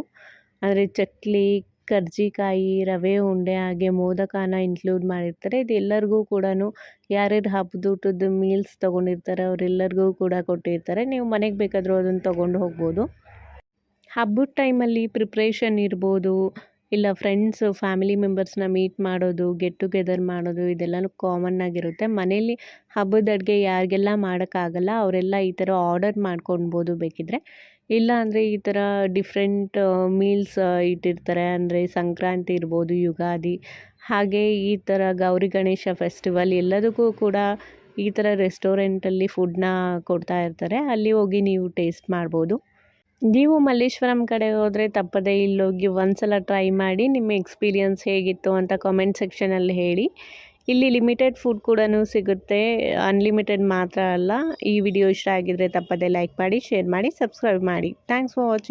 ಅಂದರೆ ಚಕ್ಲಿ, ಕರ್ಜಿಕಾಯಿ, ರವೆ ಉಂಡೆ ಹಾಗೆ ಮೋದಕನ ಇನ್ಕ್ಲೂಡ್ ಮಾಡಿರ್ತಾರೆ. ಇದು ಎಲ್ಲರಿಗೂ ಕೂಡ ಯಾರ್ಯಾರು ಹಬ್ಬದೂಟದ ಮೀಲ್ಸ್ ತೊಗೊಂಡಿರ್ತಾರೆ ಅವರೆಲ್ಲರಿಗೂ ಕೂಡ ಕೊಟ್ಟಿರ್ತಾರೆ. ನೀವು ಮನೆಗೆ ಬೇಕಾದರೂ ಅದನ್ನು ತೊಗೊಂಡು ಹೋಗ್ಬೋದು. ಹಬ್ಬದ ಟೈಮಲ್ಲಿ ಪ್ರಿಪ್ರೇಷನ್ ಇರ್ಬೋದು, ಇಲ್ಲ ಫ್ರೆಂಡ್ಸು ಫ್ಯಾಮಿಲಿ ಮೆಂಬರ್ಸ್ನ ಮೀಟ್ ಮಾಡೋದು, ಗೆಟ್ ಟುಗೆದರ್ ಮಾಡೋದು, ಇದೆಲ್ಲನೂ ಕಾಮನ್ ಆಗಿರುತ್ತೆ. ಮನೇಲಿ ಹಬ್ಬದ ಅಡುಗೆ ಯಾರಿಗೆಲ್ಲ ಮಾಡೋಕ್ಕಾಗಲ್ಲ ಅವರೆಲ್ಲ ಈ ಥರ ಆರ್ಡರ್ ಮಾಡ್ಕೊಳ್ಬೋದು ಬೇಕಿದ್ದರೆ. ಇಲ್ಲ ಅಂದರೆ ಈ ಥರ ಡಿಫ್ರೆಂಟ್ ಮೀಲ್ಸ್ ಇಟ್ಟಿರ್ತಾರೆ. ಅಂದರೆ ಸಂಕ್ರಾಂತಿ ಇರ್ಬೋದು, ಯುಗಾದಿ, ಹಾಗೆ ಈ ಥರ ಗೌರಿ ಗಣೇಶ ಫೆಸ್ಟಿವಲ್ ಎಲ್ಲದಕ್ಕೂ ಕೂಡ ಈ ಥರ ರೆಸ್ಟೋರೆಂಟಲ್ಲಿ ಫುಡ್ನ ಕೊಡ್ತಾ ಇರ್ತಾರೆ. ಅಲ್ಲಿ ಹೋಗಿ ನೀವು ಟೇಸ್ಟ್ ಮಾಡ್ಬೋದು. ನೀವು ಮಲ್ಲೇಶ್ವರಂ ಕಡೆ ಹೋದರೆ ತಪ್ಪದೇ ಇಲ್ಲೋಗಿ ಒಂದು ಸಲ ಟ್ರೈ ಮಾಡಿ ನಿಮ್ಮ ಎಕ್ಸ್ಪೀರಿಯನ್ಸ್ ಹೇಗಿತ್ತು ಅಂತ ಕಾಮೆಂಟ್ ಸೆಕ್ಷನಲ್ಲಿ ಹೇಳಿ. ಇಲ್ಲಿ ಲಿಮಿಟೆಡ್ ಫುಡ್ ಕೂಡ ಸಿಗುತ್ತೆ, ಅನ್ಲಿಮಿಟೆಡ್ ಮಾತ್ರ ಅಲ್ಲ. ಈ ವಿಡಿಯೋ ಇಷ್ಟ ಆಗಿದ್ರೆ ತಪ್ಪದೇ ಲೈಕ್ ಮಾಡಿ, ಶೇರ್ ಮಾಡಿ, ಸಬ್ಸ್ಕ್ರೈಬ್ ಮಾಡಿ. Thanks for watching.